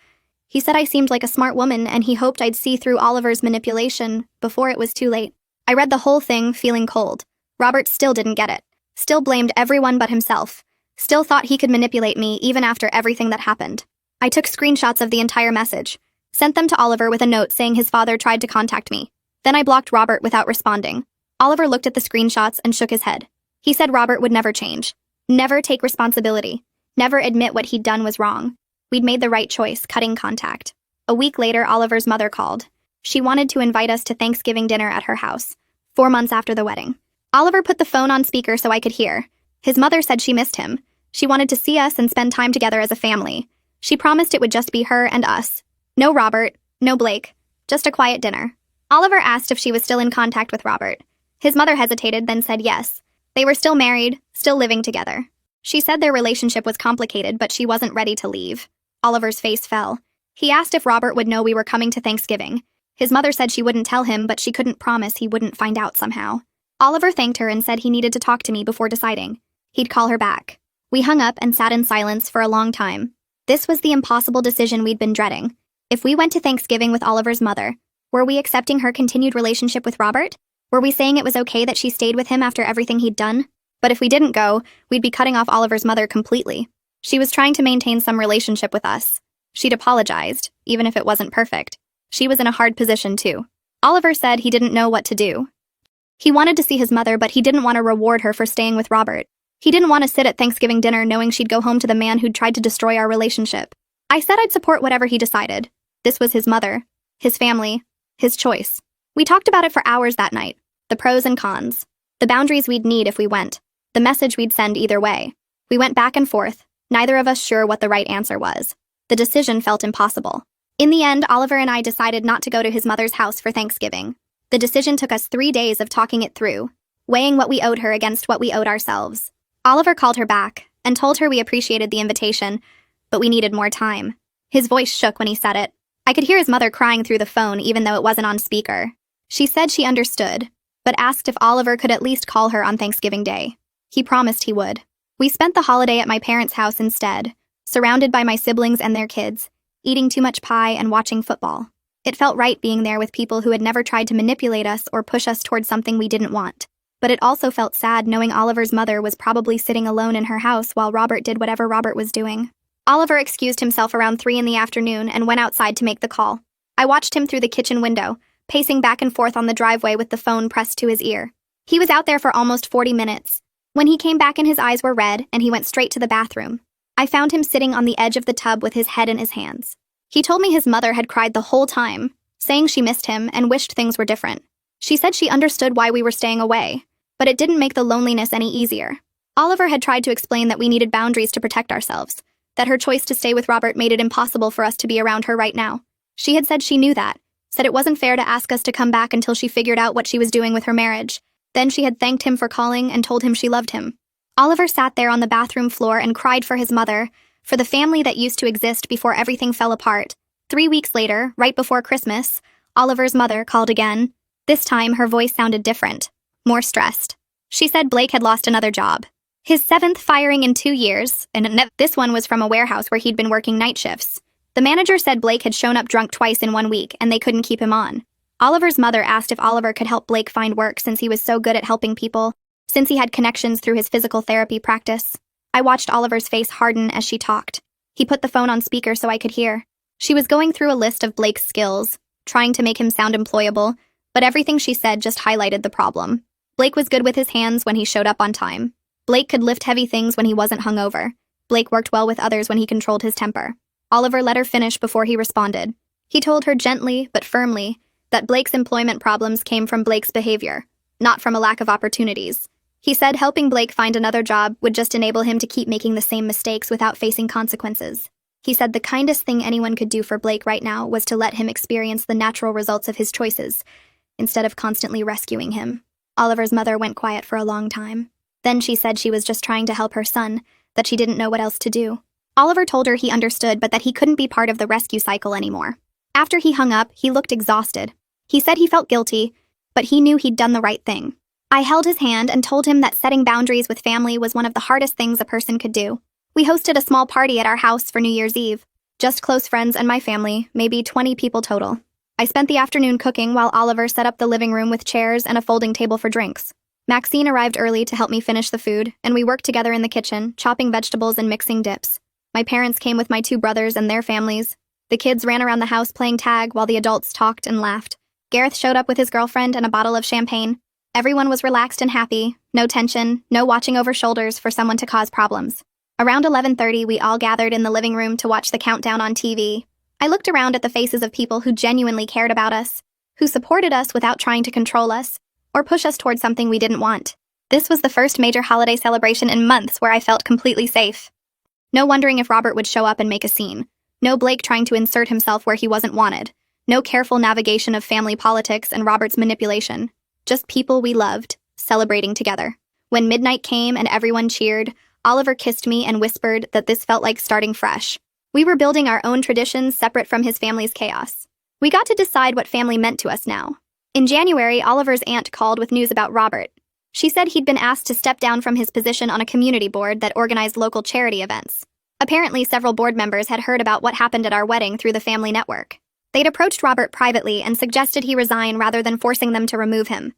He said I seemed like a smart woman and he hoped I'd see through Oliver's manipulation before it was too late. I read the whole thing feeling cold. Robert still didn't get it. Still blamed everyone but himself. Still thought he could manipulate me even after everything that happened. I took screenshots of the entire message, sent them to Oliver with a note saying his father tried to contact me. Then I blocked Robert without responding. Oliver looked at the screenshots and shook his head. He said Robert would never change, never take responsibility, never admit what he'd done was wrong. We'd made the right choice, cutting contact. A week later, Oliver's mother called. She wanted to invite us to Thanksgiving dinner at her house, 4 months after the wedding. Oliver put the phone on speaker so I could hear. His mother said she missed him. She wanted to see us and spend time together as a family. She promised it would just be her and us. No Robert, no Blake, just a quiet dinner. Oliver asked if she was still in contact with Robert. His mother hesitated, then said yes. They were still married, still living together. She said their relationship was complicated, but she wasn't ready to leave. Oliver's face fell. He asked if Robert would know we were coming to Thanksgiving. His mother said she wouldn't tell him, but she couldn't promise he wouldn't find out somehow. Oliver thanked her and said he needed to talk to me before deciding. He'd call her back. We hung up and sat in silence for a long time. This was the impossible decision we'd been dreading. If we went to Thanksgiving with Oliver's mother, were we accepting her continued relationship with Robert? Were we saying it was okay that she stayed with him after everything he'd done? But if we didn't go, we'd be cutting off Oliver's mother completely. She was trying to maintain some relationship with us. She'd apologized, even if it wasn't perfect. She was in a hard position, too. Oliver said he didn't know what to do. He wanted to see his mother, but he didn't want to reward her for staying with Robert. He didn't want to sit at Thanksgiving dinner knowing she'd go home to the man who'd tried to destroy our relationship. I said I'd support whatever he decided. This was his mother, his family, his choice. We talked about it for hours that night. The pros and cons. The boundaries we'd need if we went. The message we'd send either way. We went back and forth, neither of us sure what the right answer was. The decision felt impossible. In the end, Oliver and I decided not to go to his mother's house for Thanksgiving. The decision took us 3 days of talking it through, weighing what we owed her against what we owed ourselves. Oliver called her back and told her we appreciated the invitation, but we needed more time. His voice shook when he said it. I could hear his mother crying through the phone even though it wasn't on speaker. She said she understood, but asked if Oliver could at least call her on Thanksgiving Day. He promised he would. We spent the holiday at my parents' house instead, surrounded by my siblings and their kids, eating too much pie and watching football. It felt right being there with people who had never tried to manipulate us or push us towards something we didn't want. But it also felt sad knowing Oliver's mother was probably sitting alone in her house while Robert did whatever Robert was doing. Oliver excused himself around 3 in the afternoon and went outside to make the call. I watched him through the kitchen window, pacing back and forth on the driveway with the phone pressed to his ear. He was out there for almost 40 minutes. When he came back and his eyes were red and he went straight to the bathroom, I found him sitting on the edge of the tub with his head in his hands. He told me his mother had cried the whole time, saying she missed him and wished things were different. She said she understood why we were staying away, but it didn't make the loneliness any easier. Oliver had tried to explain that we needed boundaries to protect ourselves, that her choice to stay with Robert made it impossible for us to be around her right now. She had said she knew that, said it wasn't fair to ask us to come back until she figured out what she was doing with her marriage. Then she had thanked him for calling and told him she loved him. Oliver sat there on the bathroom floor and cried for his mother, for the family that used to exist before everything fell apart. 3 weeks later, right before Christmas, Oliver's mother called again. This time, her voice sounded different, more stressed. She said Blake had lost another job. His 7th firing in 2 years, and this one was from a warehouse where he'd been working night shifts. The manager said Blake had shown up drunk twice in 1 week, and they couldn't keep him on. Oliver's mother asked if Oliver could help Blake find work since he was so good at helping people, since he had connections through his physical therapy practice. I watched Oliver's face harden as she talked. He put the phone on speaker so I could hear. She was going through a list of Blake's skills, trying to make him sound employable, but everything she said just highlighted the problem. Blake was good with his hands when he showed up on time. Blake could lift heavy things when he wasn't hungover. Blake worked well with others when he controlled his temper. Oliver let her finish before he responded. He told her gently, but firmly, that Blake's employment problems came from Blake's behavior, not from a lack of opportunities. He said helping Blake find another job would just enable him to keep making the same mistakes without facing consequences. He said the kindest thing anyone could do for Blake right now was to let him experience the natural results of his choices, instead of constantly rescuing him. Oliver's mother went quiet for a long time. Then she said she was just trying to help her son, that she didn't know what else to do. Oliver told her he understood, but that he couldn't be part of the rescue cycle anymore. After he hung up, he looked exhausted. He said he felt guilty, but he knew he'd done the right thing. I held his hand and told him that setting boundaries with family was one of the hardest things a person could do. We hosted a small party at our house for New Year's Eve. Just close friends and my family, maybe 20 people total. I spent the afternoon cooking while Oliver set up the living room with chairs and a folding table for drinks. Maxine arrived early to help me finish the food, and we worked together in the kitchen, chopping vegetables and mixing dips. My parents came with my 2 brothers and their families. The kids ran around the house playing tag while the adults talked and laughed. Gareth showed up with his girlfriend and a bottle of champagne. Everyone was relaxed and happy, no tension, no watching over shoulders for someone to cause problems. Around 11:30, we all gathered in the living room to watch the countdown on TV. I looked around at the faces of people who genuinely cared about us, who supported us without trying to control us, or push us toward something we didn't want. This was the first major holiday celebration in months where I felt completely safe. No wondering if Robert would show up and make a scene. No Blake trying to insert himself where he wasn't wanted. No careful navigation of family politics and Robert's manipulation. Just people we loved, celebrating together. When midnight came and everyone cheered, Oliver kissed me and whispered that this felt like starting fresh. We were building our own traditions separate from his family's chaos. We got to decide what family meant to us now. In January, Oliver's aunt called with news about Robert. She said he'd been asked to step down from his position on a community board that organized local charity events. Apparently, several board members had heard about what happened at our wedding through the family network. They'd approached Robert privately and suggested he resign rather than forcing them to remove him.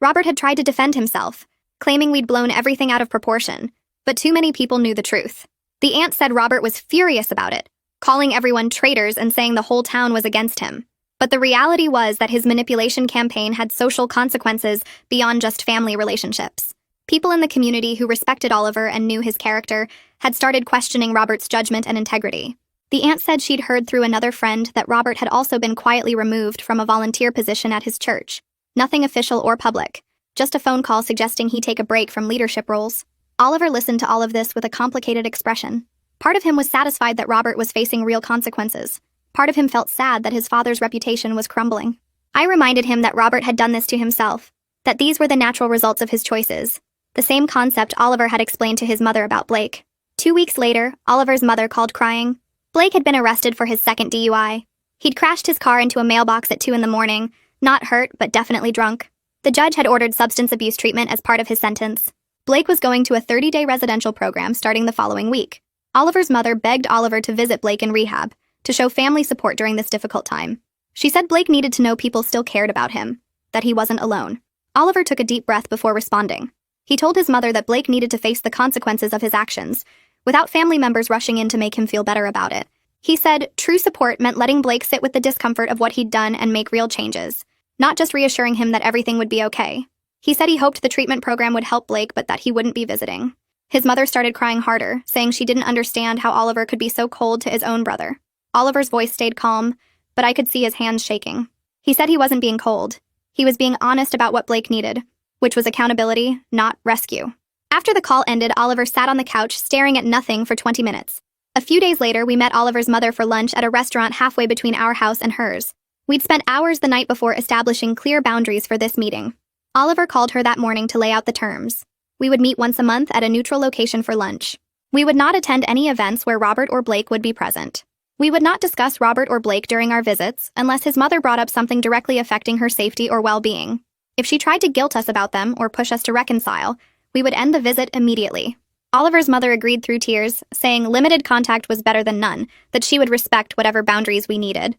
Robert had tried to defend himself, claiming we'd blown everything out of proportion, but too many people knew the truth. The aunt said Robert was furious about it, calling everyone traitors and saying the whole town was against him. But the reality was that his manipulation campaign had social consequences beyond just family relationships. People in the community who respected Oliver and knew his character had started questioning Robert's judgment and integrity. The aunt said she'd heard through another friend that Robert had also been quietly removed from a volunteer position at his church. Nothing official or public, just a phone call suggesting he take a break from leadership roles. Oliver listened to all of this with a complicated expression. Part of him was satisfied that Robert was facing real consequences. Part of him felt sad that his father's reputation was crumbling. I reminded him that Robert had done this to himself, that these were the natural results of his choices. The same concept Oliver had explained to his mother about Blake. 2 weeks later, Oliver's mother called crying. Blake had been arrested for his second DUI. He'd crashed his car into a mailbox at 2 in the morning, not hurt, but definitely drunk. The judge had ordered substance abuse treatment as part of his sentence. Blake was going to a 30-day residential program starting the following week. Oliver's mother begged Oliver to visit Blake in rehab, to show family support during this difficult time. She said Blake needed to know people still cared about him, that he wasn't alone. Oliver took a deep breath before responding. He told his mother that Blake needed to face the consequences of his actions, without family members rushing in to make him feel better about it. He said true support meant letting Blake sit with the discomfort of what he'd done and make real changes, not just reassuring him that everything would be okay. He said he hoped the treatment program would help Blake, but that he wouldn't be visiting. His mother started crying harder, saying she didn't understand how Oliver could be so cold to his own brother. Oliver's voice stayed calm, but I could see his hands shaking. He said he wasn't being cold. He was being honest about what Blake needed, which was accountability, not rescue. After the call ended, Oliver sat on the couch staring at nothing for 20 minutes. A few days later, we met Oliver's mother for lunch at a restaurant halfway between our house and hers. We'd spent hours the night before establishing clear boundaries for this meeting. Oliver called her that morning to lay out the terms. We would meet once a month at a neutral location for lunch. We would not attend any events where Robert or Blake would be present. We would not discuss Robert or Blake during our visits unless his mother brought up something directly affecting her safety or well-being. If she tried to guilt us about them or push us to reconcile, we would end the visit immediately. Oliver's mother agreed through tears, saying limited contact was better than none, that she would respect whatever boundaries we needed.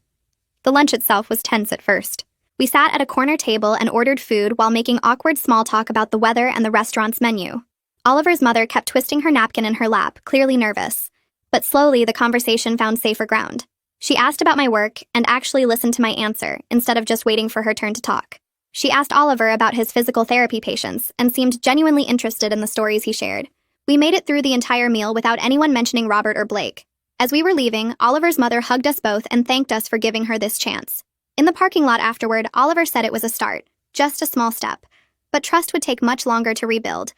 The lunch itself was tense at first. We sat at a corner table and ordered food while making awkward small talk about the weather and the restaurant's menu. Oliver's mother kept twisting her napkin in her lap, clearly nervous. But slowly, the conversation found safer ground. She asked about my work and actually listened to my answer, instead of just waiting for her turn to talk. She asked Oliver about his physical therapy patients and seemed genuinely interested in the stories he shared. We made it through the entire meal without anyone mentioning Robert or Blake. As we were leaving, Oliver's mother hugged us both and thanked us for giving her this chance. In the parking lot afterward, Oliver said it was a start, just a small step. But trust would take much longer to rebuild.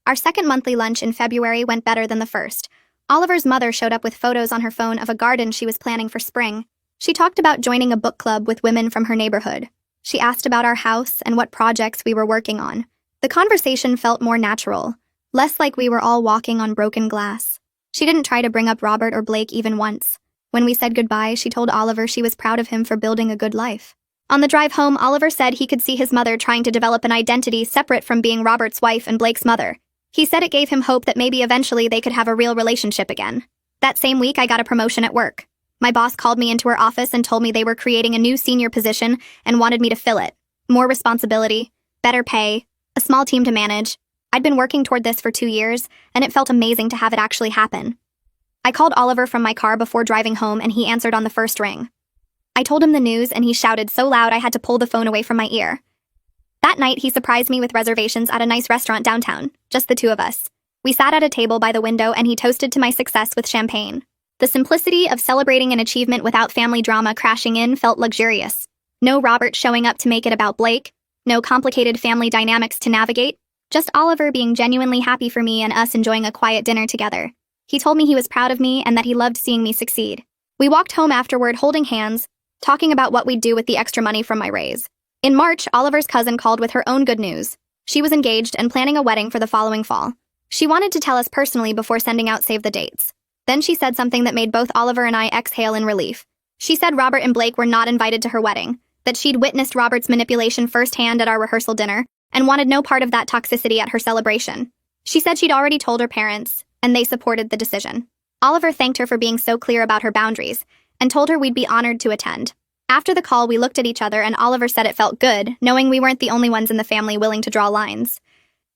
Our second monthly lunch in February went better than the first. Oliver's mother showed up with photos on her phone of a garden she was planning for spring. She talked about joining a book club with women from her neighborhood. She asked about our house and what projects we were working on. The conversation felt more natural, less like we were all walking on broken glass. She didn't try to bring up Robert or Blake even once. When we said goodbye, she told Oliver she was proud of him for building a good life. On the drive home, Oliver said he could see his mother trying to develop an identity separate from being Robert's wife and Blake's mother. He said it gave him hope that maybe eventually they could have a real relationship again. That same week, I got a promotion at work. My boss called me into her office and told me they were creating a new senior position and wanted me to fill it. More responsibility, better pay, a small team to manage. I'd been working toward this for 2 years, and it felt amazing to have it actually happen. I called Oliver from my car before driving home, and he answered on the first ring. I told him the news, and he shouted so loud I had to pull the phone away from my ear. That night, he surprised me with reservations at a nice restaurant downtown, just the two of us. We sat at a table by the window, and he toasted to my success with champagne. The simplicity of celebrating an achievement without family drama crashing in felt luxurious. No Robert showing up to make it about Blake, no complicated family dynamics to navigate, just Oliver being genuinely happy for me and us enjoying a quiet dinner together. He told me he was proud of me and that he loved seeing me succeed. We walked home afterward holding hands, talking about what we'd do with the extra money from my raise. In March, Oliver's cousin called with her own good news. She was engaged and planning a wedding for the following fall. She wanted to tell us personally before sending out save the dates. Then she said something that made both Oliver and I exhale in relief. She said Robert and Blake were not invited to her wedding, that she'd witnessed Robert's manipulation firsthand at our rehearsal dinner, and wanted no part of that toxicity at her celebration. She said she'd already told her parents, and they supported the decision. Oliver thanked her for being so clear about her boundaries, and told her we'd be honored to attend. After the call, we looked at each other, and Oliver said it felt good, knowing we weren't the only ones in the family willing to draw lines.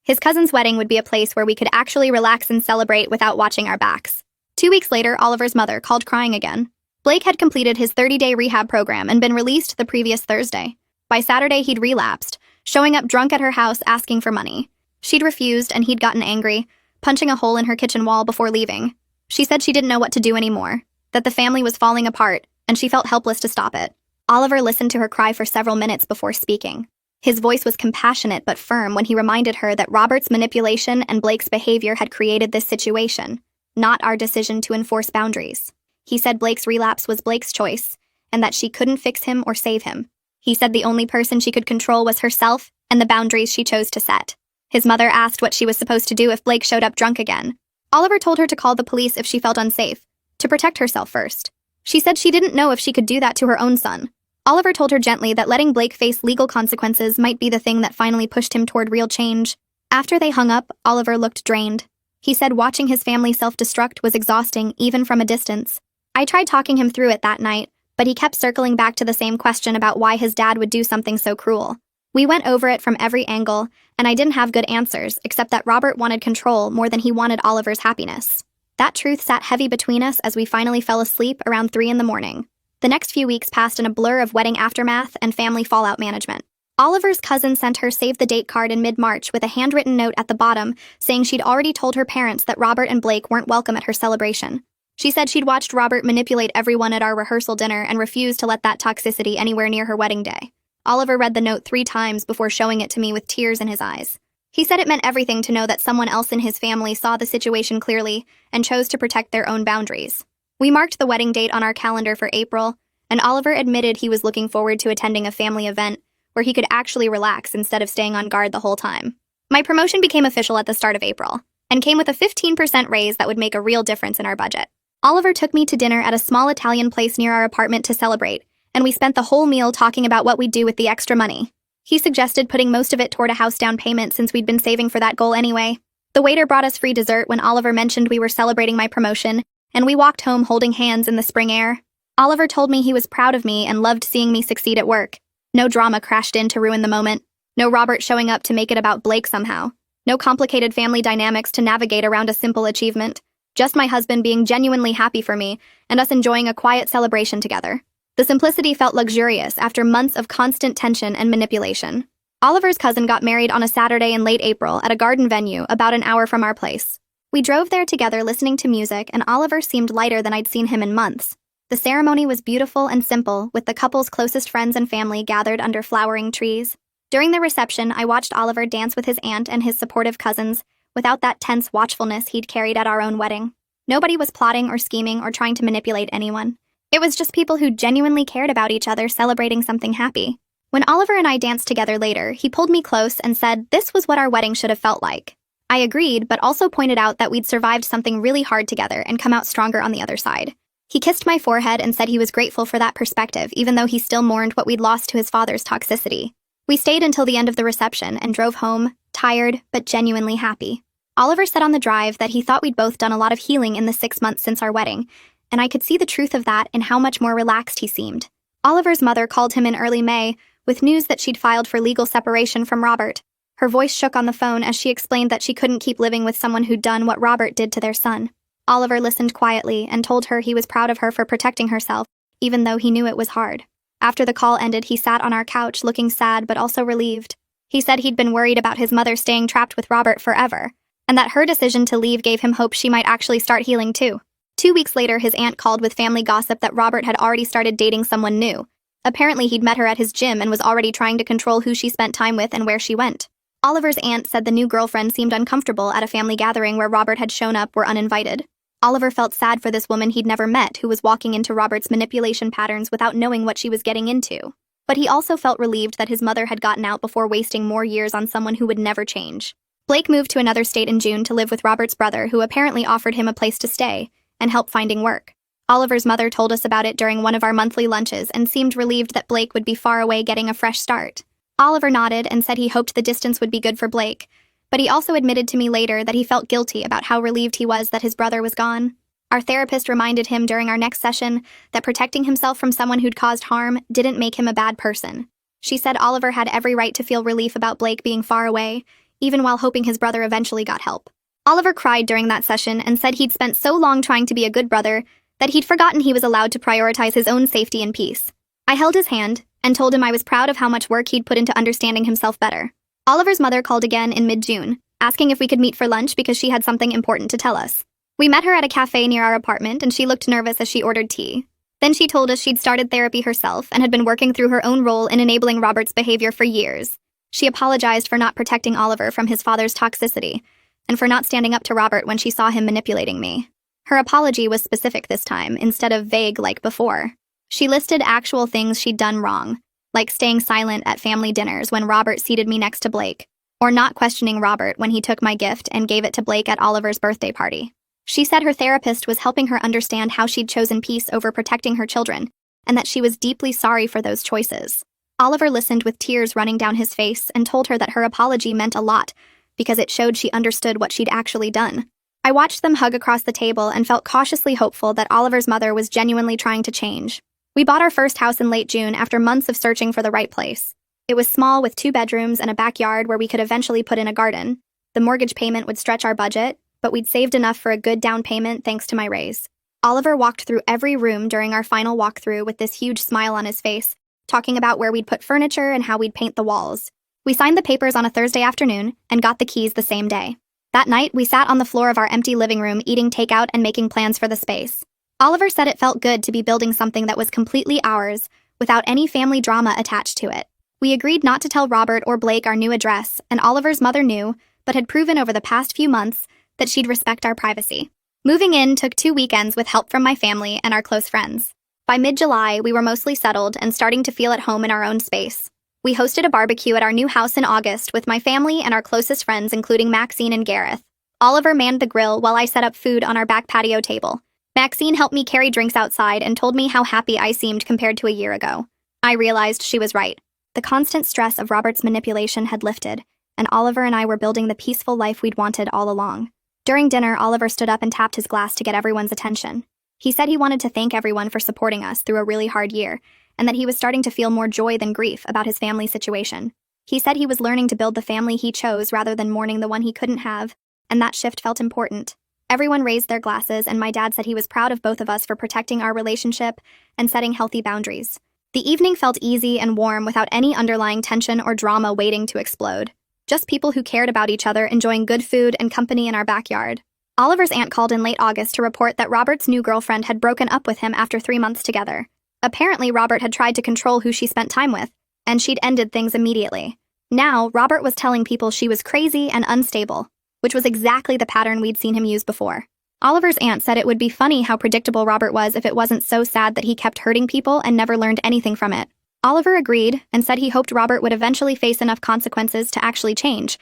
His cousin's wedding would be a place where we could actually relax and celebrate without watching our backs. 2 weeks later, Oliver's mother called crying again. Blake had completed his 30-day rehab program and been released the previous Thursday. By Saturday, he'd relapsed, showing up drunk at her house asking for money. She'd refused, and he'd gotten angry, punching a hole in her kitchen wall before leaving. She said she didn't know what to do anymore, that the family was falling apart, and she felt helpless to stop it. Oliver listened to her cry for several minutes before speaking. His voice was compassionate but firm when he reminded her that Robert's manipulation and Blake's behavior had created this situation, not our decision to enforce boundaries. He said Blake's relapse was Blake's choice, and that she couldn't fix him or save him. He said the only person she could control was herself and the boundaries she chose to set. His mother asked what she was supposed to do if Blake showed up drunk again. Oliver told her to call the police if she felt unsafe, to protect herself first. She said she didn't know if she could do that to her own son. Oliver told her gently that letting Blake face legal consequences might be the thing that finally pushed him toward real change. After they hung up, Oliver looked drained. He said watching his family self-destruct was exhausting, even from a distance. I tried talking him through it that night, but he kept circling back to the same question about why his dad would do something so cruel. We went over it from every angle, and I didn't have good answers, except that Robert wanted control more than he wanted Oliver's happiness. That truth sat heavy between us as we finally fell asleep around 3 a.m. The next few weeks passed in a blur of wedding aftermath and family fallout management. Oliver's cousin sent her save-the-date card in mid-March with a handwritten note at the bottom saying she'd already told her parents that Robert and Blake weren't welcome at her celebration. She said she'd watched Robert manipulate everyone at our rehearsal dinner and refused to let that toxicity anywhere near her wedding day. Oliver read the note 3 times before showing it to me with tears in his eyes. He said it meant everything to know that someone else in his family saw the situation clearly and chose to protect their own boundaries. We marked the wedding date on our calendar for April, and Oliver admitted he was looking forward to attending a family event where he could actually relax instead of staying on guard the whole time. My promotion became official at the start of April, and came with a 15% raise that would make a real difference in our budget. Oliver took me to dinner at a small Italian place near our apartment to celebrate, and we spent the whole meal talking about what we'd do with the extra money. He suggested putting most of it toward a house down payment since we'd been saving for that goal anyway. The waiter brought us free dessert when Oliver mentioned we were celebrating my promotion, and we walked home holding hands in the spring air. Oliver told me he was proud of me and loved seeing me succeed at work. No drama crashed in to ruin the moment. No Robert showing up to make it about Blake somehow. No complicated family dynamics to navigate around a simple achievement. Just my husband being genuinely happy for me, and us enjoying a quiet celebration together. The simplicity felt luxurious after months of constant tension and manipulation. Oliver's cousin got married on a Saturday in late April at a garden venue about an hour from our place. We drove there together listening to music, and Oliver seemed lighter than I'd seen him in months. The ceremony was beautiful and simple, with the couple's closest friends and family gathered under flowering trees. During the reception, I watched Oliver dance with his aunt and his supportive cousins, without that tense watchfulness he'd carried at our own wedding. Nobody was plotting or scheming or trying to manipulate anyone. It was just people who genuinely cared about each other celebrating something happy. When Oliver and I danced together later, he pulled me close and said this was what our wedding should have felt like. I agreed, but also pointed out that we'd survived something really hard together and come out stronger on the other side. He kissed my forehead and said he was grateful for that perspective, even though he still mourned what we'd lost to his father's toxicity. We stayed until the end of the reception and drove home, tired but genuinely happy. Oliver said on the drive that he thought we'd both done a lot of healing in the 6 months since our wedding, and I could see the truth of that in how much more relaxed he seemed. Oliver's mother called him in early May with news that she'd filed for legal separation from Robert. Her voice shook on the phone as she explained that she couldn't keep living with someone who'd done what Robert did to their son. Oliver listened quietly and told her he was proud of her for protecting herself, even though he knew it was hard. After the call ended, he sat on our couch looking sad but also relieved. He said he'd been worried about his mother staying trapped with Robert forever, and that her decision to leave gave him hope she might actually start healing too. 2 weeks later, his aunt called with family gossip that Robert had already started dating someone new. Apparently, he'd met her at his gym and was already trying to control who she spent time with and where she went. Oliver's aunt said the new girlfriend seemed uncomfortable at a family gathering where Robert had shown up were uninvited. Oliver felt sad for this woman he'd never met who was walking into Robert's manipulation patterns without knowing what she was getting into. But he also felt relieved that his mother had gotten out before wasting more years on someone who would never change. Blake moved to another state in June to live with Robert's brother, who apparently offered him a place to stay and help finding work. Oliver's mother told us about it during one of our monthly lunches and seemed relieved that Blake would be far away getting a fresh start. Oliver nodded and said he hoped the distance would be good for Blake, but he also admitted to me later that he felt guilty about how relieved he was that his brother was gone. Our therapist reminded him during our next session that protecting himself from someone who'd caused harm didn't make him a bad person. She said Oliver had every right to feel relief about Blake being far away, even while hoping his brother eventually got help. Oliver cried during that session and said he'd spent so long trying to be a good brother that he'd forgotten he was allowed to prioritize his own safety and peace. I held his hand and told him I was proud of how much work he'd put into understanding himself better. Oliver's mother called again in mid-June, asking if we could meet for lunch because she had something important to tell us. We met her at a cafe near our apartment, and she looked nervous as she ordered tea. Then she told us she'd started therapy herself and had been working through her own role in enabling Robert's behavior for years. She apologized for not protecting Oliver from his father's toxicity, and for not standing up to Robert when she saw him manipulating me. Her apology was specific this time, instead of vague like before. She listed actual things she'd done wrong, like staying silent at family dinners when Robert seated me next to Blake, or not questioning Robert when he took my gift and gave it to Blake at Oliver's birthday party. She said her therapist was helping her understand how she'd chosen peace over protecting her children, and that she was deeply sorry for those choices. Oliver listened with tears running down his face and told her that her apology meant a lot, because it showed she understood what she'd actually done. I watched them hug across the table and felt cautiously hopeful that Oliver's mother was genuinely trying to change. We bought our first house in late June after months of searching for the right place. It was small with 2 bedrooms and a backyard where we could eventually put in a garden. The mortgage payment would stretch our budget, but we'd saved enough for a good down payment thanks to my raise. Oliver walked through every room during our final walkthrough with this huge smile on his face, talking about where we'd put furniture and how we'd paint the walls. We signed the papers on a Thursday afternoon and got the keys the same day. That night, we sat on the floor of our empty living room eating takeout and making plans for the space. Oliver said it felt good to be building something that was completely ours, without any family drama attached to it. We agreed not to tell Robert or Blake our new address, and Oliver's mother knew, but had proven over the past few months that she'd respect our privacy. Moving in took 2 weekends with help from my family and our close friends. By mid-July, we were mostly settled and starting to feel at home in our own space. We hosted a barbecue at our new house in August with my family and our closest friends, including Maxine and Gareth. Oliver manned the grill while I set up food on our back patio table. Maxine helped me carry drinks outside and told me how happy I seemed compared to a year ago. I realized she was right. The constant stress of Robert's manipulation had lifted, and Oliver and I were building the peaceful life we'd wanted all along. During dinner, Oliver stood up and tapped his glass to get everyone's attention. He said he wanted to thank everyone for supporting us through a really hard year, and that he was starting to feel more joy than grief about his family situation. He said he was learning to build the family he chose rather than mourning the one he couldn't have, and that shift felt important. Everyone raised their glasses, and my dad said he was proud of both of us for protecting our relationship and setting healthy boundaries. The evening felt easy and warm without any underlying tension or drama waiting to explode. Just people who cared about each other enjoying good food and company in our backyard. Oliver's aunt called in late August to report that Robert's new girlfriend had broken up with him after 3 months together. Apparently, Robert had tried to control who she spent time with, and she'd ended things immediately. Now, Robert was telling people she was crazy and unstable, which was exactly the pattern we'd seen him use before. Oliver's aunt said it would be funny how predictable Robert was if it wasn't so sad that he kept hurting people and never learned anything from it. Oliver agreed and said he hoped Robert would eventually face enough consequences to actually change,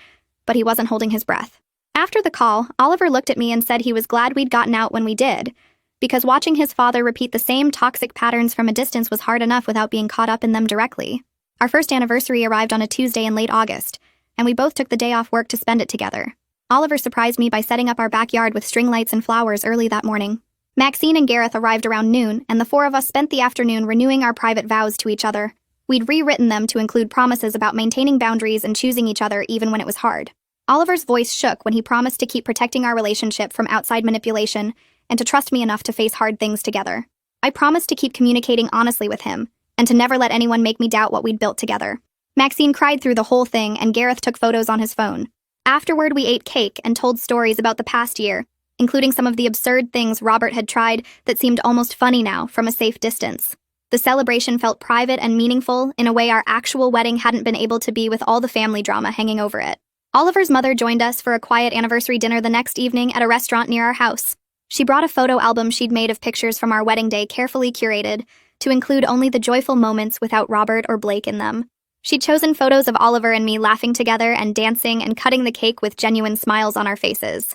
but he wasn't holding his breath. After the call, Oliver looked at me and said he was glad we'd gotten out when we did, because watching his father repeat the same toxic patterns from a distance was hard enough without being caught up in them directly. Our first anniversary arrived on a Tuesday in late August, and we both took the day off work to spend it together. Oliver surprised me by setting up our backyard with string lights and flowers early that morning. Maxine and Gareth arrived around noon, and the four of us spent the afternoon renewing our private vows to each other. We'd rewritten them to include promises about maintaining boundaries and choosing each other even when it was hard. Oliver's voice shook when he promised to keep protecting our relationship from outside manipulation and to trust me enough to face hard things together. I promised to keep communicating honestly with him and to never let anyone make me doubt what we'd built together. Maxine cried through the whole thing, and Gareth took photos on his phone. Afterward, we ate cake and told stories about the past year, including some of the absurd things Robert had tried that seemed almost funny now from a safe distance. The celebration felt private and meaningful in a way our actual wedding hadn't been able to be with all the family drama hanging over it. Oliver's mother joined us for a quiet anniversary dinner the next evening at a restaurant near our house. She brought a photo album she'd made of pictures from our wedding day carefully curated to include only the joyful moments without Robert or Blake in them. She'd chosen photos of Oliver and me laughing together and dancing and cutting the cake with genuine smiles on our faces.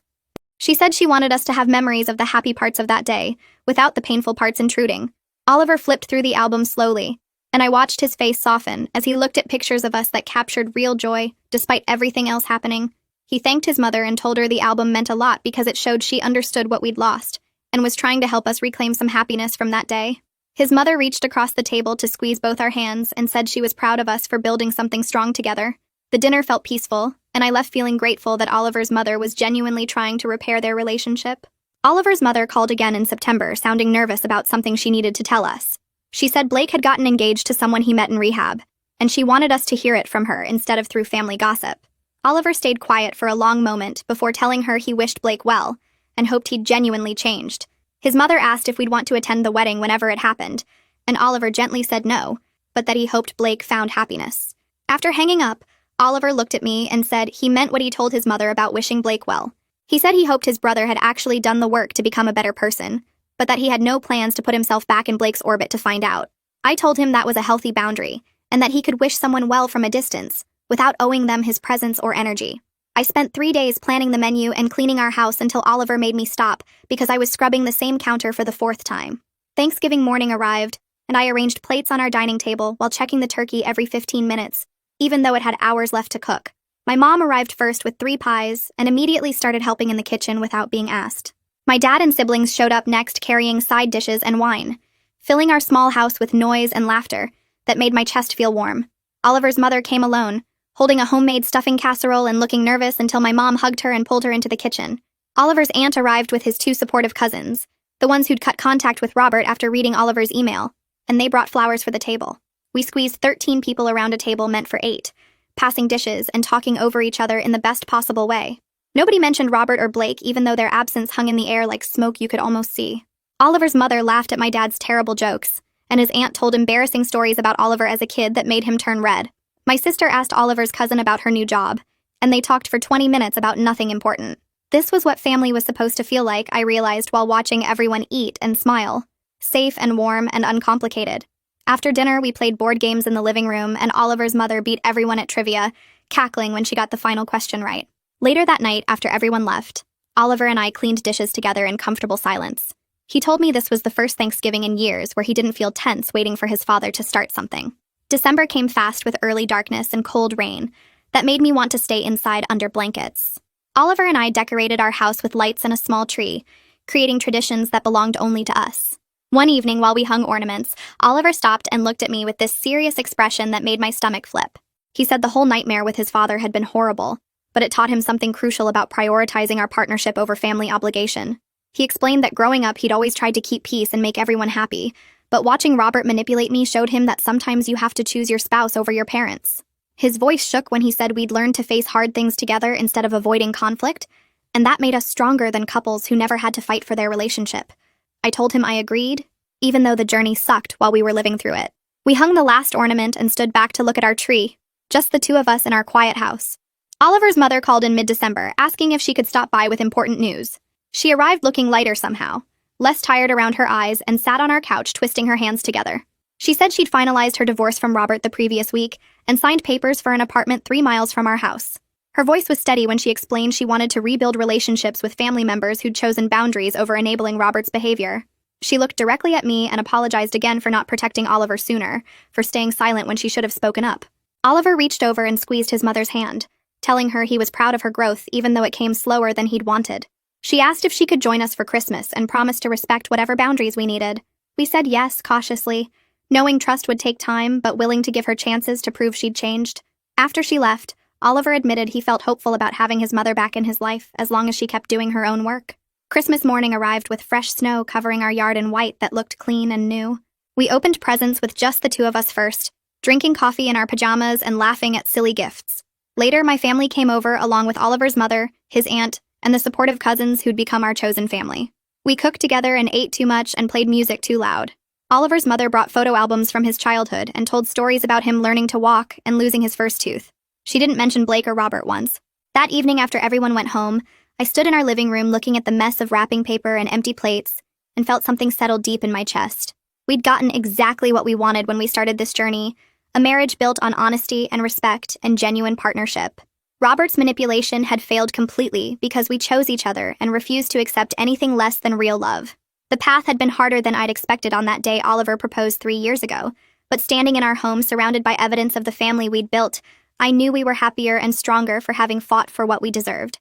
She said she wanted us to have memories of the happy parts of that day, without the painful parts intruding. Oliver flipped through the album slowly, and I watched his face soften as he looked at pictures of us that captured real joy, despite everything else happening. He thanked his mother and told her the album meant a lot because it showed she understood what we'd lost, and was trying to help us reclaim some happiness from that day. His mother reached across the table to squeeze both our hands and said she was proud of us for building something strong together. The dinner felt peaceful, and I left feeling grateful that Oliver's mother was genuinely trying to repair their relationship. Oliver's mother called again in September, sounding nervous about something she needed to tell us. She said Blake had gotten engaged to someone he met in rehab, and she wanted us to hear it from her instead of through family gossip. Oliver stayed quiet for a long moment before telling her he wished Blake well, and hoped he'd genuinely changed. His mother asked if we'd want to attend the wedding whenever it happened, and Oliver gently said no, but that he hoped Blake found happiness. After hanging up, Oliver looked at me and said he meant what he told his mother about wishing Blake well. He said he hoped his brother had actually done the work to become a better person, but that he had no plans to put himself back in Blake's orbit to find out. I told him that was a healthy boundary, and that he could wish someone well from a distance, without owing them his presence or energy. I spent 3 days planning the menu and cleaning our house until Oliver made me stop because I was scrubbing the same counter for the 4th time. Thanksgiving morning arrived, and I arranged plates on our dining table while checking the turkey every 15 minutes, even though it had hours left to cook. My mom arrived first with 3 pies and immediately started helping in the kitchen without being asked. My dad and siblings showed up next carrying side dishes and wine, filling our small house with noise and laughter that made my chest feel warm. Oliver's mother came alone, holding a homemade stuffing casserole and looking nervous until my mom hugged her and pulled her into the kitchen. Oliver's aunt arrived with his 2 supportive cousins, the ones who'd cut contact with Robert after reading Oliver's email, and they brought flowers for the table. We squeezed 13 people around a table meant for 8, passing dishes and talking over each other in the best possible way. Nobody mentioned Robert or Blake, even though their absence hung in the air like smoke you could almost see. Oliver's mother laughed at my dad's terrible jokes, and his aunt told embarrassing stories about Oliver as a kid that made him turn red. My sister asked Oliver's cousin about her new job, and they talked for 20 minutes about nothing important. This was what family was supposed to feel like, I realized while watching everyone eat and smile. Safe and warm and uncomplicated. After dinner, we played board games in the living room, and Oliver's mother beat everyone at trivia, cackling when she got the final question right. Later that night, after everyone left, Oliver and I cleaned dishes together in comfortable silence. He told me this was the first Thanksgiving in years where he didn't feel tense waiting for his father to start something. December came fast with early darkness and cold rain that made me want to stay inside under blankets. Oliver and I decorated our house with lights and a small tree, creating traditions that belonged only to us. One evening while we hung ornaments, Oliver stopped and looked at me with this serious expression that made my stomach flip. He said the whole nightmare with his father had been horrible, but it taught him something crucial about prioritizing our partnership over family obligation. He explained that growing up he'd always tried to keep peace and make everyone happy, but watching Robert manipulate me showed him that sometimes you have to choose your spouse over your parents. His voice shook when he said we'd learn to face hard things together instead of avoiding conflict, and that made us stronger than couples who never had to fight for their relationship. I told him I agreed, even though the journey sucked while we were living through it. We hung the last ornament and stood back to look at our tree, just the two of us in our quiet house. Oliver's mother called in mid-December, asking if she could stop by with important news. She arrived looking lighter somehow, less tired around her eyes, and sat on our couch twisting her hands together. She said she'd finalized her divorce from Robert the previous week and signed papers for an apartment 3 miles from our house. Her voice was steady when she explained she wanted to rebuild relationships with family members who'd chosen boundaries over enabling Robert's behavior. She looked directly at me and apologized again for not protecting Oliver sooner, for staying silent when she should have spoken up. Oliver reached over and squeezed his mother's hand, telling her he was proud of her growth even though it came slower than he'd wanted. She asked if she could join us for Christmas and promised to respect whatever boundaries we needed. We said yes, cautiously, knowing trust would take time but willing to give her chances to prove she'd changed. After she left, Oliver admitted he felt hopeful about having his mother back in his life as long as she kept doing her own work. Christmas morning arrived with fresh snow covering our yard in white that looked clean and new. We opened presents with just the two of us first, drinking coffee in our pajamas and laughing at silly gifts. Later, my family came over along with Oliver's mother, his aunt, and the supportive cousins who'd become our chosen family. We cooked together and ate too much and played music too loud. Oliver's mother brought photo albums from his childhood and told stories about him learning to walk and losing his first tooth. She didn't mention Blake or Robert once. That evening after everyone went home, I stood in our living room looking at the mess of wrapping paper and empty plates and felt something settle deep in my chest. We'd gotten exactly what we wanted when we started this journey, a marriage built on honesty and respect and genuine partnership. Robert's manipulation had failed completely because we chose each other and refused to accept anything less than real love. The path had been harder than I'd expected on that day Oliver proposed 3 years ago, but standing in our home surrounded by evidence of the family we'd built, I knew we were happier and stronger for having fought for what we deserved.